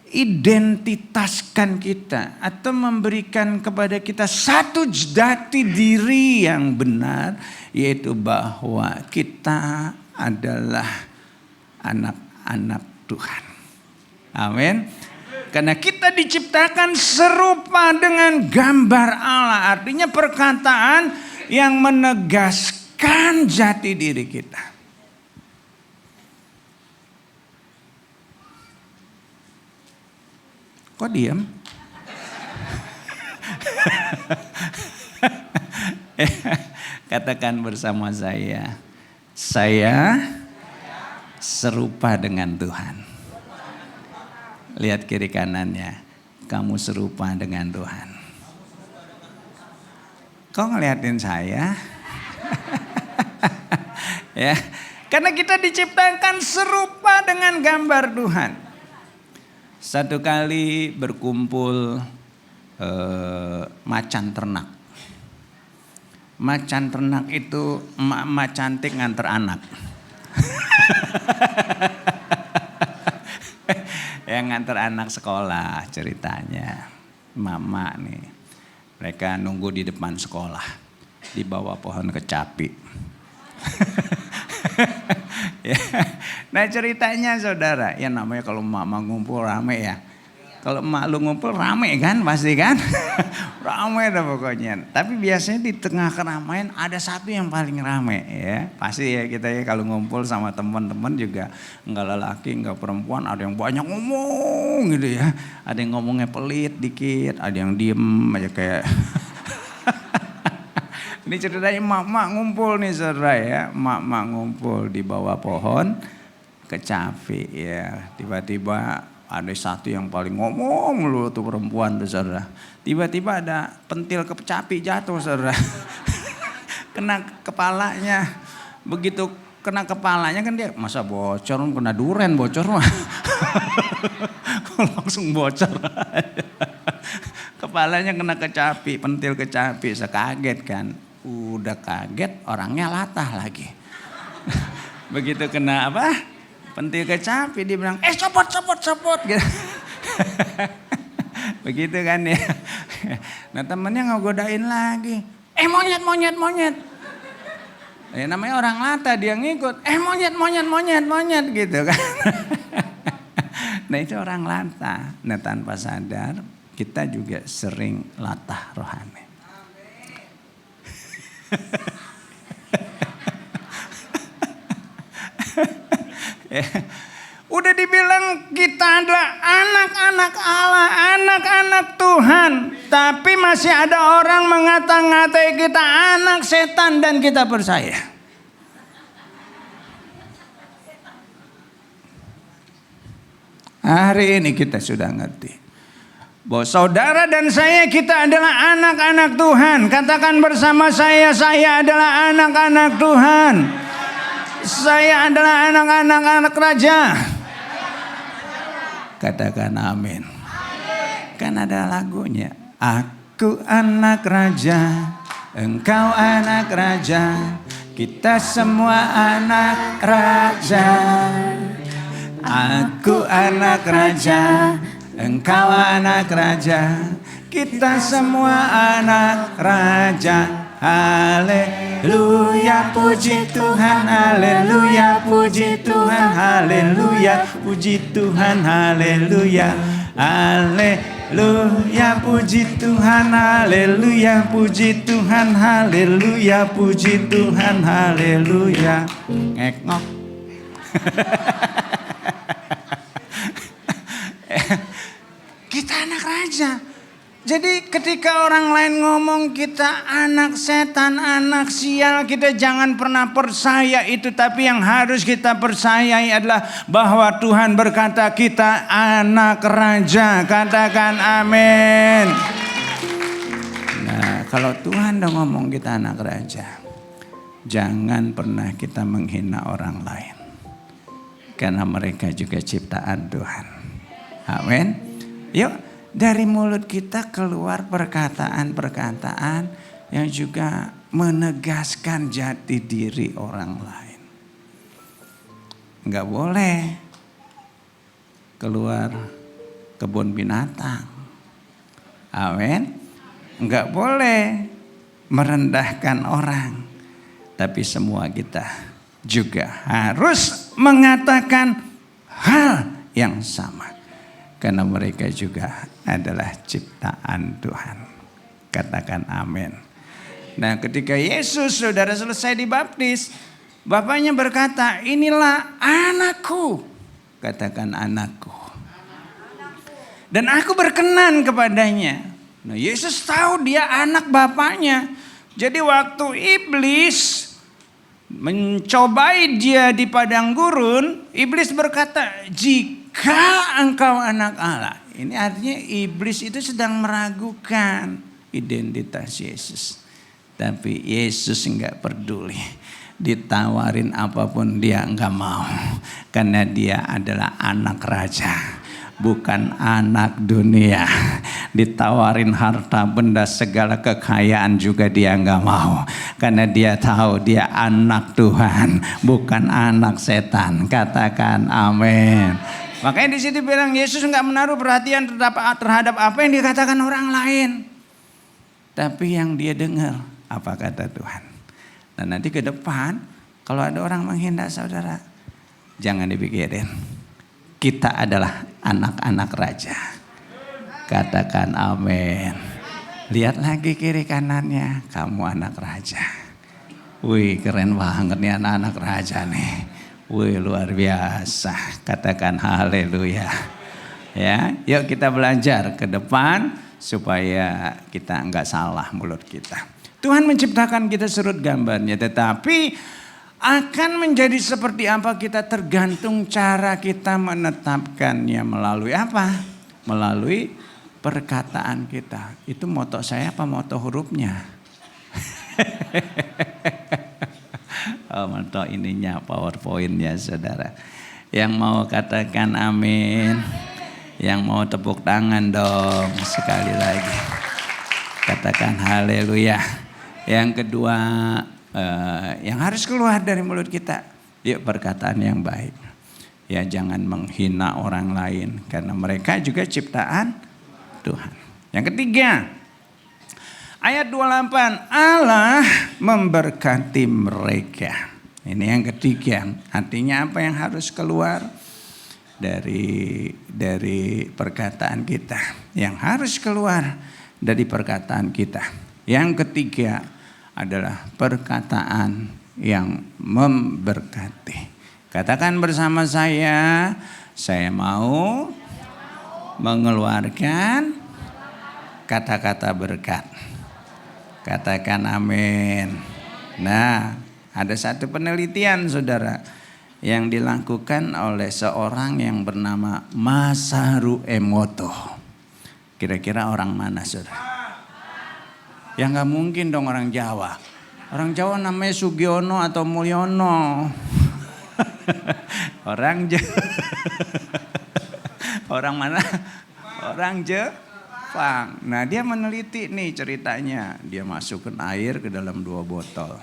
mengidentitaskan kita. Atau memberikan kepada kita satu jati diri yang benar. Yaitu bahwa kita adalah anak-anak Tuhan. Amin. Karena kita diciptakan serupa dengan gambar Allah. Artinya perkataan yang menegaskan jati diri kita. Kok diam? Katakan bersama saya. Saya serupa dengan Tuhan. Lihat kiri kanannya, kamu serupa dengan Tuhan. Kok ngeliatin saya? Ya, karena kita diciptakan serupa dengan gambar Tuhan. Satu kali berkumpul macan ternak. Macan ternak itu emak-emak cantik nganter anak. Yang nganter anak sekolah ceritanya. Mama nih, mereka nunggu di depan sekolah, di bawah pohon kecapi. Ya. Nah ceritanya saudara, ya namanya kalau mama ngumpul rame ya. Kalau emak lu ngumpul rame kan pasti kan. Rame dah pokoknya. Tapi biasanya di tengah keramaian ada satu yang paling rame ya. Pasti ya kita ya kalau ngumpul sama teman-teman juga enggak lelaki enggak perempuan, ada yang banyak ngomong gitu ya. Ada yang ngomongnya pelit dikit, ada yang diem aja kayak. Ini ceritanya emak-emak ngumpul nih saudara ya. Emak-emak ngumpul di bawah pohon kecapi ya. Tiba-tiba ada satu yang paling ngomong lu tuh perempuan tuh saudara. Tiba-tiba ada pentil kecapi jatuh saudara. Kena kepalanya. Begitu kena kepalanya kan dia masa bocor, kena duren bocor mah. Langsung bocor. Kepalanya kena kecapi, pentil kecapi. Sekaget kan. Udah kaget orangnya latah lagi. Begitu kena apa? Pentil kecapi dia bilang, copot gitu. Begitu kan ya. Nah temennya ngegodain lagi, monyet. Ya, namanya orang lata dia ngikut, monyet gitu kan. Nah itu orang lata. Nah tanpa sadar kita juga sering latah rohani. Udah dibilang kita adalah anak-anak Allah, anak-anak Tuhan. Tapi masih ada orang mengata-ngatai kita anak setan dan kita percaya. Hari ini kita sudah ngerti bahwa saudara dan saya kita adalah anak-anak Tuhan. Katakan bersama saya adalah anak-anak Tuhan. Saya adalah anak-anak raja. Katakan amin. Kan ada lagunya. Aku anak raja, engkau anak raja, kita semua anak raja. Aku anak raja, engkau anak raja, kita semua anak raja. Haleluya, puji Tuhan, haleluya, puji Tuhan, haleluya, puji Tuhan, haleluya, haleluya, puji Tuhan, haleluya, puji Tuhan, haleluya, puji Tuhan, haleluya. Ngekngok. Kita anak raja. Jadi ketika orang lain ngomong kita anak setan, anak sial, kita jangan pernah percaya itu. Tapi yang harus kita percayai adalah bahwa Tuhan berkata kita anak raja. Katakan amin. Nah kalau Tuhan udah ngomong kita anak raja, jangan pernah kita menghina orang lain. Karena mereka juga ciptaan Tuhan. Amin. Yuk. Dari mulut kita keluar perkataan-perkataan yang juga menegaskan jati diri orang lain. Enggak boleh keluar kebun binatang. Amin. Enggak boleh merendahkan orang. Tapi semua kita juga harus mengatakan hal yang sama. Karena mereka juga adalah ciptaan Tuhan. Katakan amin. Nah ketika Yesus saudara selesai dibaptis, Bapaknya berkata, inilah anakku. Katakan anakku. Dan aku berkenan kepadanya. Nah Yesus tahu dia anak Bapaknya. Jadi waktu iblis mencobai dia di padang gurun, iblis berkata, jika engkau anak Allah. Ini artinya iblis itu sedang meragukan identitas Yesus. Tapi Yesus enggak peduli. Ditawarin apapun dia enggak mau. Karena dia adalah anak raja. Bukan anak dunia. Ditawarin harta benda segala kekayaan juga dia nggak mau. Karena dia tahu dia anak Tuhan, bukan anak setan. Katakan amin. Makanya di situ bilang Yesus nggak menaruh perhatian terhadap apa yang dikatakan orang lain. Tapi yang dia dengar apa kata Tuhan. Dan nanti ke depan kalau ada orang menghina saudara, jangan dipikirin. Kita adalah anak-anak raja. Katakan amin. Lihat lagi kiri kanannya, kamu anak raja. Wih, keren banget nih anak-anak raja nih. Wih, luar biasa. Katakan haleluya. Ya, yuk kita belajar ke depan supaya kita enggak salah mulut kita. Tuhan menciptakan kita surut gambarnya, tetapi akan menjadi seperti apa kita tergantung cara kita menetapkannya melalui apa? Melalui perkataan kita. Itu moto saya apa moto hurufnya? Oh, moto ininya, PowerPoint-nya saudara. Yang mau katakan amin. Yang mau tepuk tangan dong sekali lagi. Katakan haleluya. Yang kedua, yang harus keluar dari mulut kita, yuk perkataan yang baik. Ya, jangan menghina orang lain karena mereka juga ciptaan Tuhan. Yang ketiga, ayat 28, Allah memberkati mereka. Ini yang ketiga, artinya apa yang harus keluar dari perkataan kita, yang harus keluar dari perkataan kita. Yang ketiga adalah perkataan yang memberkati. Katakan bersama saya mau mengeluarkan kata-kata berkat. Katakan amin. Nah, ada satu penelitian saudara yang dilakukan oleh seorang yang bernama Masaru Emoto. Kira-kira orang mana saudara? Ya nggak mungkin dong orang Jawa. Orang Jawa namanya Sugiono atau Mulyono. Orang mana? Orang Jepang. Nah, dia meneliti nih ceritanya. Dia masukkan air ke dalam 2 botol.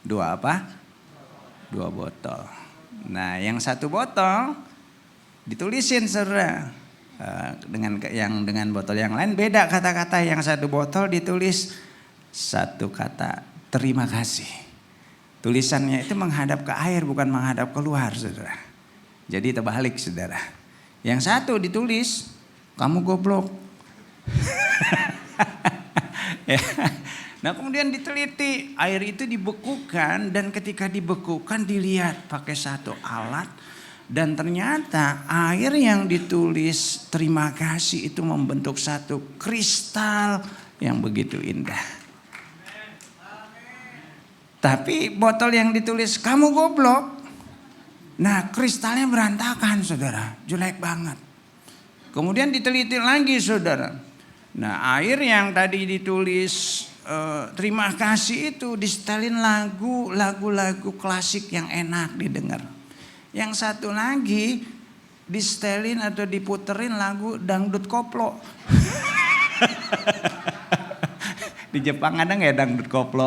2 apa? 2 botol. Nah, yang 1 botol ditulisin saudara. Dengan botol yang lain beda kata-kata. Yang 1 botol ditulis 1 kata terima kasih. Tulisannya itu menghadap ke air bukan menghadap keluar saudara. Jadi terbalik saudara. Yang 1 ditulis kamu goblok. Ya. Nah, kemudian diteliti air itu dibekukan dan ketika dibekukan dilihat pakai 1 alat. Dan ternyata air yang ditulis terima kasih itu membentuk 1 kristal yang begitu indah. Tapi botol yang ditulis kamu goblok, nah kristalnya berantakan saudara, jelek banget. Kemudian diteliti lagi saudara. Nah, air yang tadi ditulis terima kasih itu disetelin lagu-lagu klasik yang enak didengar. Yang 1 lagi disetelin atau diputerin lagu dangdut koplo. Di Jepang ada nggak ya dangdut koplo?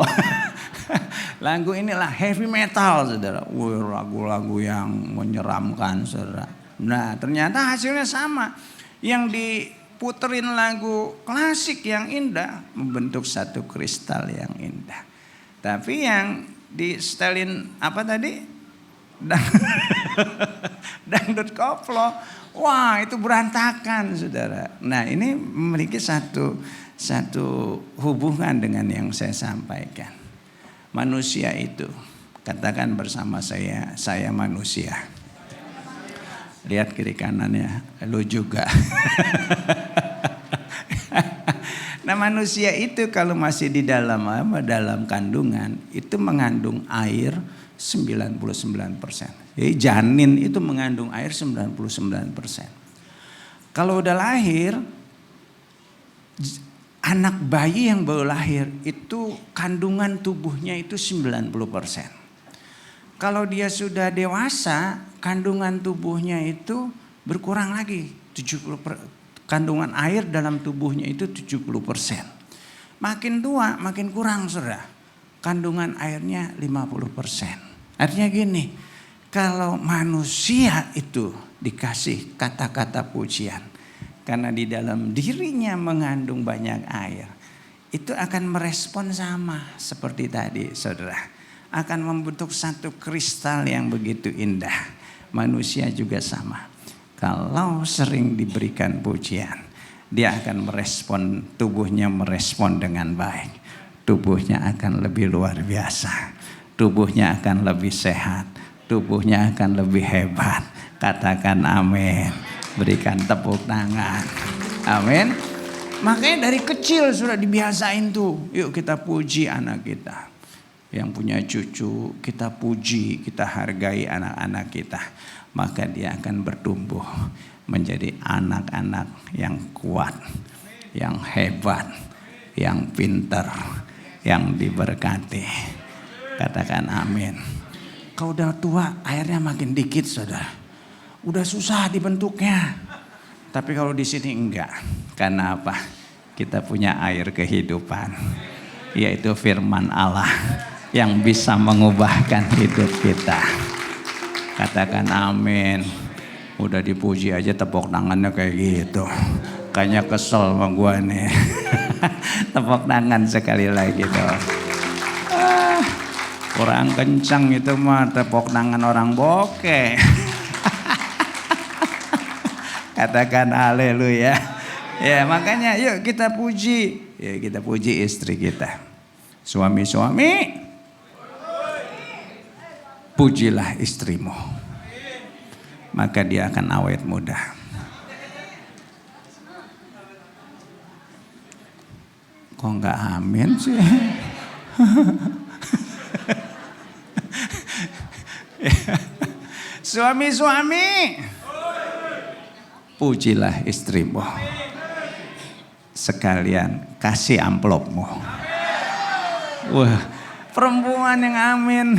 Lagu inilah heavy metal saudara. Lagu-lagu yang menyeramkan saudara. Nah, ternyata hasilnya sama. Yang diputerin lagu klasik yang indah membentuk 1 kristal yang indah. Tapi yang disetelin apa tadi? Dangdut koplo, wah itu berantakan saudara. Nah, ini memiliki satu hubungan dengan yang saya sampaikan. Manusia itu, katakan bersama saya manusia. Lihat kiri kanannya, lu juga. Nah, manusia itu kalau masih di dalam kandungan itu mengandung air 99%. Jadi janin itu mengandung air 99%. Kalau udah lahir, anak bayi yang baru lahir itu kandungan tubuhnya itu 90%. Kalau dia sudah dewasa, kandungan tubuhnya itu berkurang lagi kandungan air dalam tubuhnya itu 70%. Makin tua makin kurang saudara. Kandungan airnya 50%. Artinya gini, kalau manusia itu dikasih kata-kata pujian, karena di dalam dirinya mengandung banyak air, itu akan merespon sama seperti tadi saudara. Akan membentuk satu kristal yang begitu indah. Manusia juga sama. Kalau sering diberikan pujian, dia akan merespon, tubuhnya merespon dengan baik. Tubuhnya akan lebih luar biasa. Tubuhnya akan lebih sehat. Tubuhnya akan lebih hebat. Katakan amin. Berikan tepuk tangan. Amin. Makanya dari kecil sudah dibiasain tuh. Yuk kita puji anak kita. Yang punya cucu kita puji, kita hargai anak-anak kita. Maka dia akan bertumbuh menjadi anak-anak yang kuat, yang hebat, yang pintar, yang diberkati. Katakan amin. Kalau udah tua airnya makin dikit saudara. Udah susah dibentuknya. Tapi kalau di sini enggak. Karena apa? Kita punya air kehidupan. Yaitu firman Allah yang bisa mengubahkan hidup kita. Katakan amin. Udah dipuji aja tepuk tangannya kayak gitu. Kayaknya kesel sama gua nih. Tepuk tangan sekali lagi dong. Kurang kencang itu mah tepuk tangan orang bokeh. Katakan haleluya. Ya makanya yuk kita puji. Ya kita puji istri kita. Suami-suami, pujilah istrimu. Maka dia akan awet muda. Kok enggak amin sih? Suami-suami, pujilah istrimu. Sekalian kasih amplopmu. Wah, perempuan yang amin.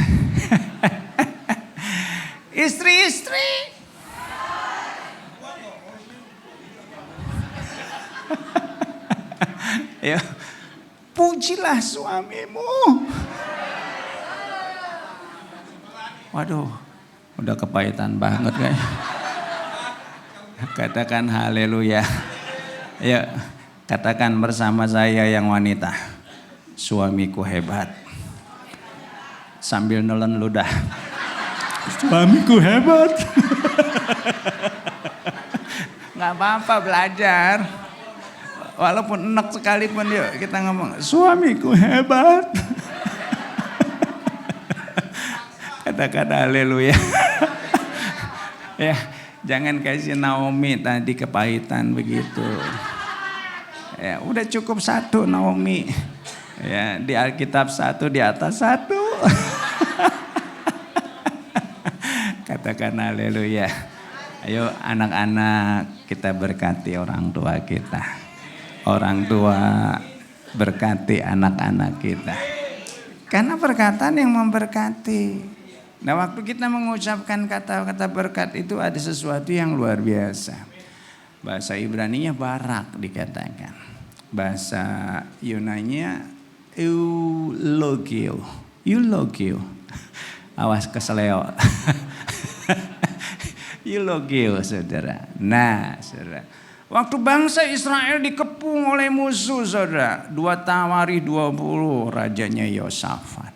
Istri-istri, ya, pujilah suamimu. Waduh, udah kepahitan banget kayaknya. Katakan haleluya. Ya, katakan bersama saya yang wanita. Suamiku hebat. Sambil nelen ludah. Suamiku hebat. Nggak apa-apa belajar. Walaupun enak sekalipun yuk kita ngomong. Suamiku hebat. Katakan haleluya. Ya, jangan kasih Naomi tadi kepahitan begitu. Ya, udah cukup satu Naomi. Ya, di Alkitab satu, di atas satu. Katakan haleluya. Ayo anak-anak kita berkati orang tua kita. Orang tua berkati anak-anak kita. Karena perkataan yang memberkati. Nah waktu kita mengucapkan kata-kata berkat itu ada sesuatu yang luar biasa. Bahasa Ibraninya barak dikatakan. Bahasa Yunaninya eulogio. Eulogio. Awas keseleo. Eulogio saudara. Nah saudara. Waktu bangsa Israel dikepung oleh musuh saudara. 2 Tawarikh 20 rajanya Yosafat.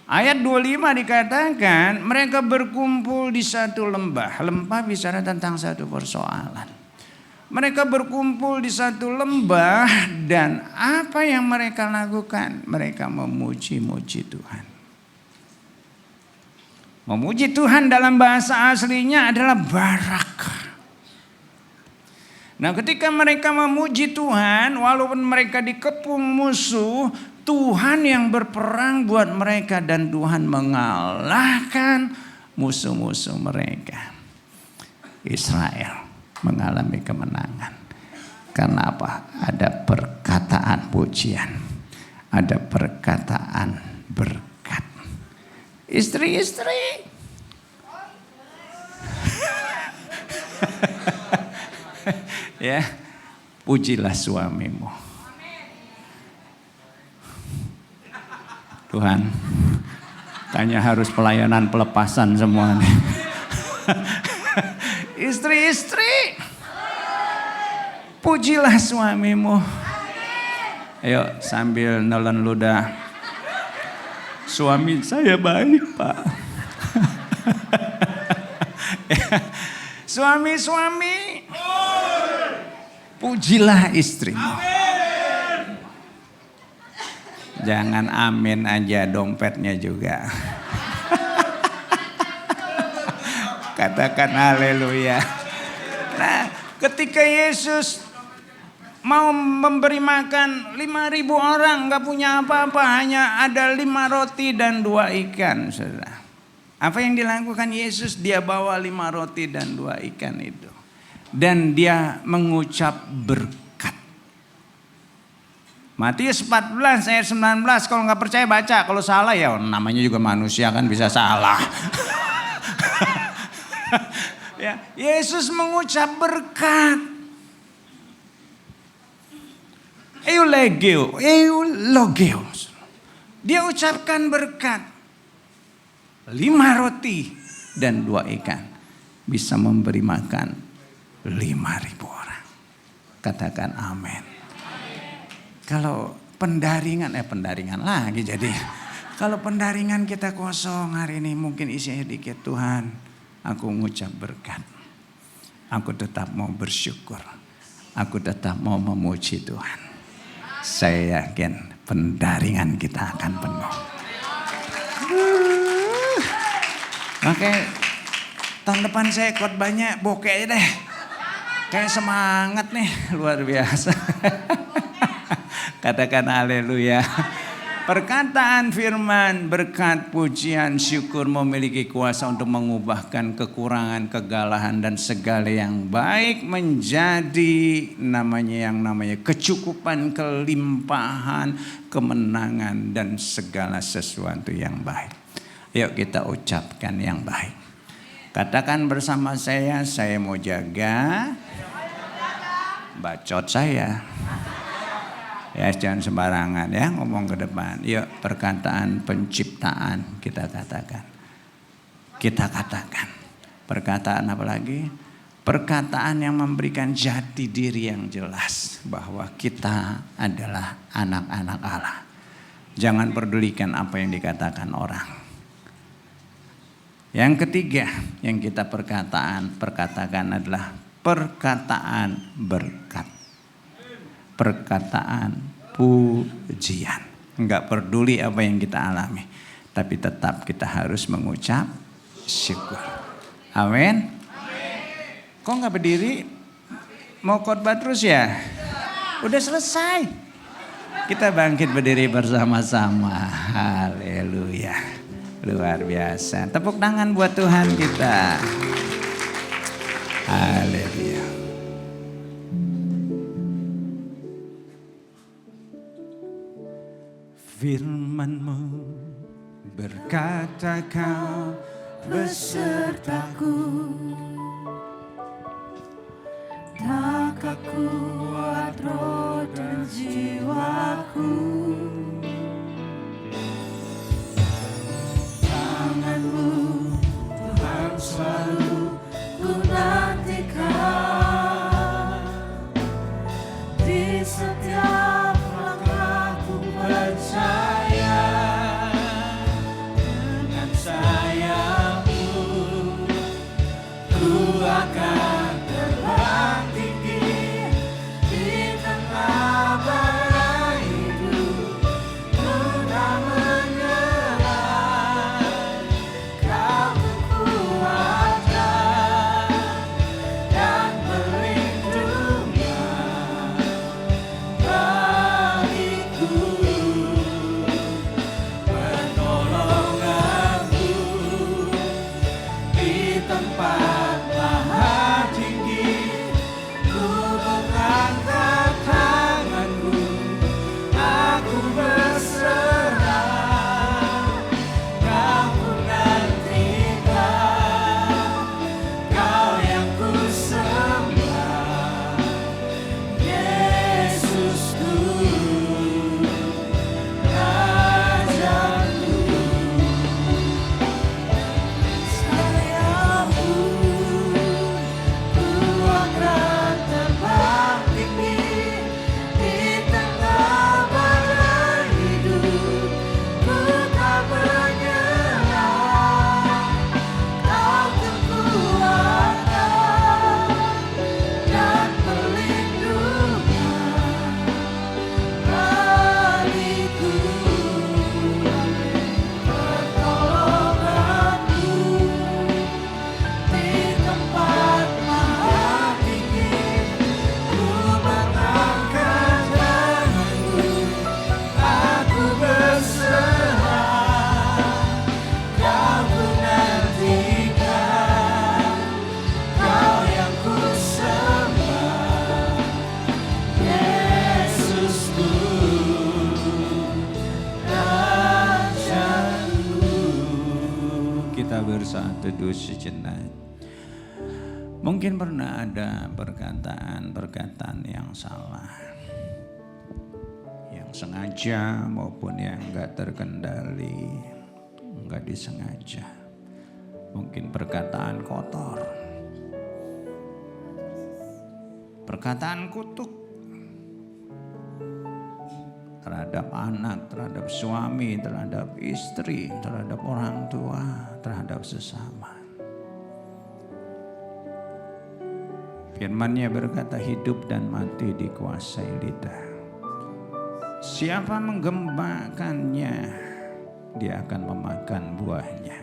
Ayat 25 dikatakan mereka berkumpul di satu lembah. Lembah bicara tentang satu persoalan. Mereka berkumpul di satu lembah dan apa yang mereka lakukan? Mereka memuji-muji Tuhan. Memuji Tuhan dalam bahasa aslinya adalah barak. Nah ketika mereka memuji Tuhan walaupun mereka dikepung musuh, Tuhan yang berperang buat mereka dan Tuhan mengalahkan musuh-musuh mereka. Israel mengalami kemenangan. Karena apa? Ada perkataan pujian. Ada perkataan berkat. Istri-istri. Ya, pujilah suamimu. Tuhan, tanya harus pelayanan pelepasan semua nih. Istri-istri, pujilah suamimu. Ayo sambil nelen ludah. Suami saya baik, Pak. Suami-suami, pujilah istrimu. Jangan amin aja, dompetnya juga. Katakan haleluya. Nah, ketika Yesus mau memberi makan 5.000 orang, gak punya apa-apa, hanya ada 5 roti dan 2 ikan. Saudara. Apa yang dilakukan Yesus? Dia bawa 5 roti dan 2 ikan itu. Dan dia mengucap berkat. Matius 14 ayat 19, kalau gak percaya baca. Kalau salah ya namanya juga manusia kan bisa salah. Ya, Yesus mengucap berkat. Eulogio. Dia ucapkan berkat. 5 roti dan 2 ikan bisa memberi makan 5.000 orang. Katakan amin. Kalau pendaringan lagi jadi. Kalau pendaringan kita kosong hari ini mungkin isinya dikit. Tuhan, aku mengucap berkat. Aku tetap mau bersyukur. Aku tetap mau memuji Tuhan. Saya yakin pendaringan kita akan penuh. Oke, tahun depan saya khotbahnya bokeh deh. Kayak semangat nih, luar biasa. Katakan haleluya. Perkataan firman, berkat, pujian, syukur memiliki kuasa untuk mengubahkan kekurangan, kegalahan dan segala yang baik menjadi namanya kecukupan, kelimpahan, kemenangan dan segala sesuatu yang baik. Yuk kita ucapkan yang baik. Katakan bersama saya mau jaga bacot saya. Ya jangan sembarangan ya ngomong ke depan. Yuk perkataan penciptaan kita katakan. Kita katakan. Perkataan apa lagi? Perkataan yang memberikan jati diri yang jelas. Bahwa kita adalah anak-anak Allah. Jangan pedulikan apa yang dikatakan orang. Yang ketiga yang kita perkatakan adalah perkataan berkat. Perkataan pujian. Enggak peduli apa yang kita alami. Tapi tetap kita harus mengucap syukur. Amin. Kok enggak berdiri? Mau khotbah terus ya? Udah selesai. Kita bangkit berdiri bersama-sama. Haleluya. Luar biasa. Tepuk tangan buat Tuhan kita. Haleluya. Firman-Mu berkata Kau besertaku, tak kuat roh dan jiwaku. Tangan-Mu Tuhan selalu ku nantikan. Di setiap langkahku percaya dengan sayap-Mu ku akan terbang tinggi di tengah badai hidup. kita bersatu dulu sejenak. Mungkin pernah ada perkataan-perkataan yang salah, yang sengaja maupun yang enggak terkendali, enggak disengaja. Mungkin perkataan kotor, perkataan kutuk terhadap anak, terhadap suami, terhadap istri, terhadap orang tua, terhadap sesama. Firman-Nya berkata, hidup dan mati dikuasai lidah. Siapa menggembalakannya, dia akan memakan buahnya.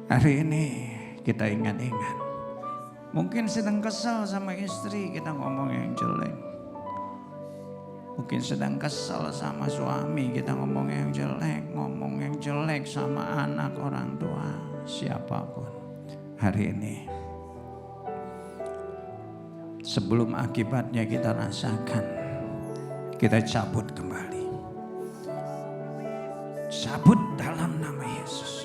Hari ini kita ingat-ingat. Mungkin sedang kesal sama istri, kita ngomong yang jelek. Mungkin sedang kesal sama suami, kita ngomong yang jelek sama anak, orang tua, siapapun. Hari ini, sebelum akibatnya kita rasakan, kita cabut kembali. Cabut dalam nama Yesus.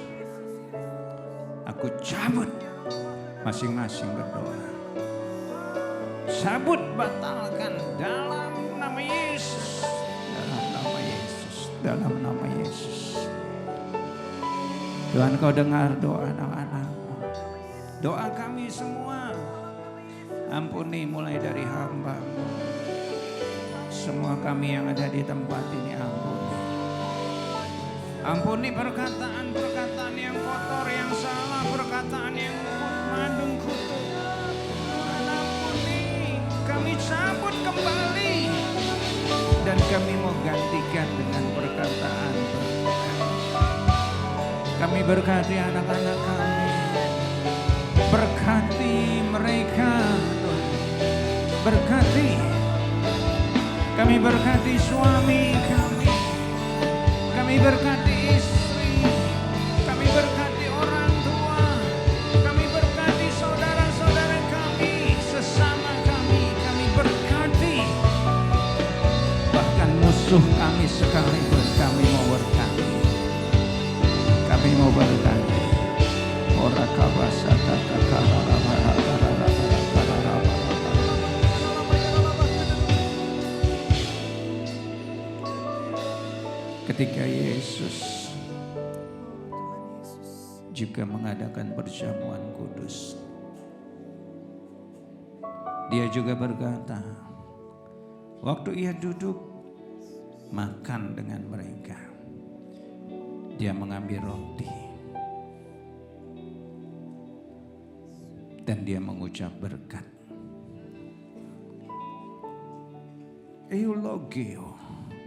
Aku cabut, masing-masing berdoa. Cabut, batalkan dalam nama Yesus. Dalam nama Yesus. Dalam nama Yesus. Tuhan, kau dengar doa anak-anakmu. Doa kami semua. Ampuni mulai dari hamba-Mu. Semua kami yang ada di tempat ini ampuni. Ampuni perkataan-perkataan yang kotor, yang salah, perkataan yang mengandung kutuk. Tuhan ampuni, kami cabut kembali. Dan kami mau gantikan dengan perkataan berkat. Kami berkati anak-anak kami. Berkati mereka, Tuhan. Berkati. Kami berkati suami kami. Kami berkati istri. Kami berkati orang tua. Kami berkati saudara-saudara kami, sesama kami. Kami berkati. Bahkan musuh kami sekalipun kami mau berkati. Kami mau berkati. Ora kabasa kata ketika Yesus juga mengadakan perjamuan kudus, dia juga berkata, waktu ia duduk makan dengan mereka, dia mengambil roti dan dia mengucap berkat. Eulogio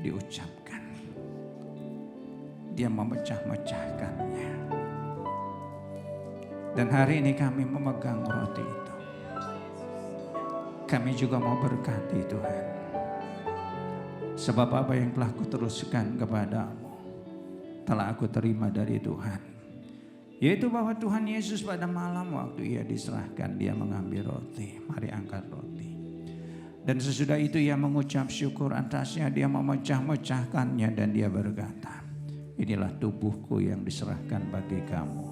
diucapkan. Dia memecah-mecahkannya. Dan hari ini kami memegang roti itu. Kami juga mau berkati Tuhan. Sebab apa yang telah kuteruskan kepadamu telah aku terima dari Tuhan. Yaitu bahwa Tuhan Yesus pada malam waktu ia diserahkan, dia mengambil roti. Mari angkat roti. Dan sesudah itu ia mengucap syukur atasnya, dia memecah-mecahkannya dan dia berkata, inilah tubuhku yang diserahkan bagi kamu.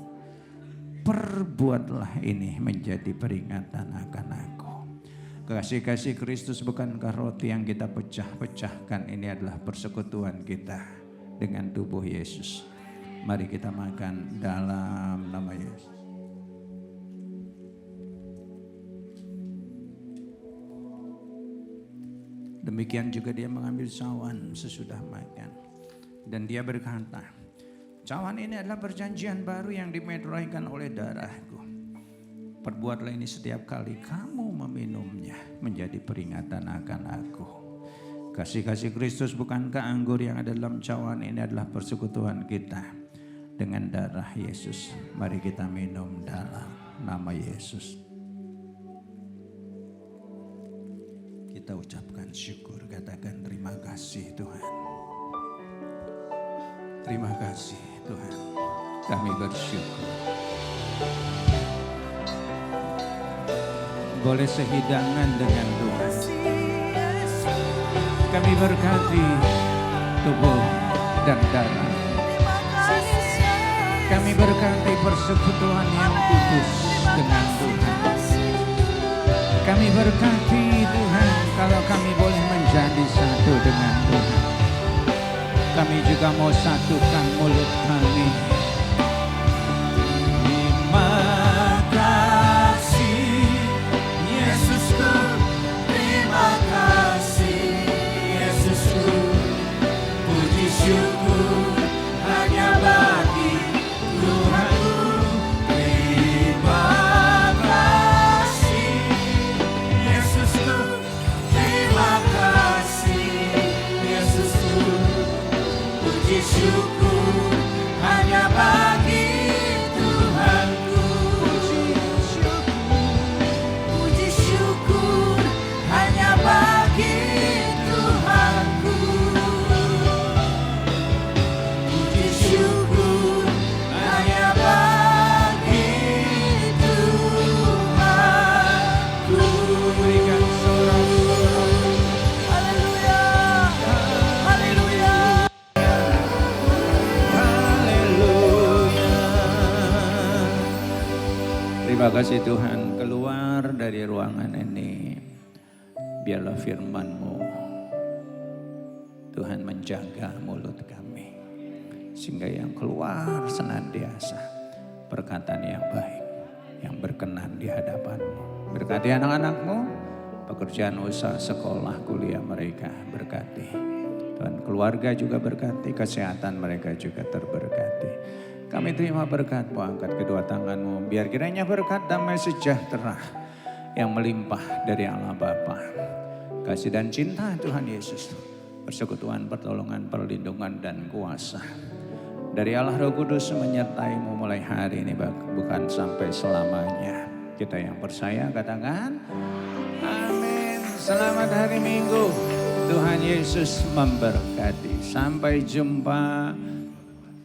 Perbuatlah ini menjadi peringatan akan aku. Kasih-kasih Kristus bukankah roti yang kita pecah-pecahkan ini adalah persekutuan kita dengan tubuh Yesus. Mari kita makan dalam nama Yesus. Demikian juga dia mengambil cawan sesudah makan. Dan dia berkata, cawan ini adalah perjanjian baru yang dimeteraikan oleh darahku. Perbuatlah ini setiap kali kamu meminumnya menjadi peringatan akan aku. Kasih-kasih Kristus bukankah anggur yang ada dalam cawan ini adalah persekutuan kita dengan darah Yesus. Mari kita minum dalam nama Yesus. Kita ucapkan syukur, katakan terima kasih Tuhan. Terima kasih Tuhan, kami bersyukur. Boleh sehidangan dengan Tuhan. Kami berkati tubuh dan darah Kami berkati persekutuan yang kudus dengan Tuhan. Kami berkati Tuhan kalau kami boleh menjadi satu dengan Tuhan. Kami juga mau satukan mulut kami. Terima kasih Yesusku, terima kasih Yesusku. Puji syukur hanya bagi Tuhanku. Terima kasih Yesusku, terima kasih Yesusku. Puji syukur hanya bagi Tuhanku. Puji syukur hanya bagi Tuhanku. Puji syukur hanya bagi Tuhanku. Berikan sorak-sorai. Haleluya. Haleluya. Terima kasih Tuhan, keluar dari ruangan ini, biarlah firman-Mu, Tuhan menjaga mulut kami, sehingga yang keluar senantiasa perkataan yang baik, yang berkenan di hadapan-Mu. Berkati anak-anak-Mu, pekerjaan usaha, sekolah, kuliah mereka berkati. Tuhan, keluarga juga berkati, kesehatan mereka juga terberkati. Kami terima berkat-Mu, angkat kedua tangan-Mu, biar kiranya berkat damai sejahtera yang melimpah dari Allah Bapa, kasih dan cinta Tuhan Yesus, persekutuan, pertolongan, perlindungan dan kuasa dari Allah Roh Kudus menyertai-Mu mulai hari ini, bukan sampai selamanya. Kita yang percaya katakan amin. Selamat hari Minggu, Tuhan Yesus memberkati. Sampai jumpa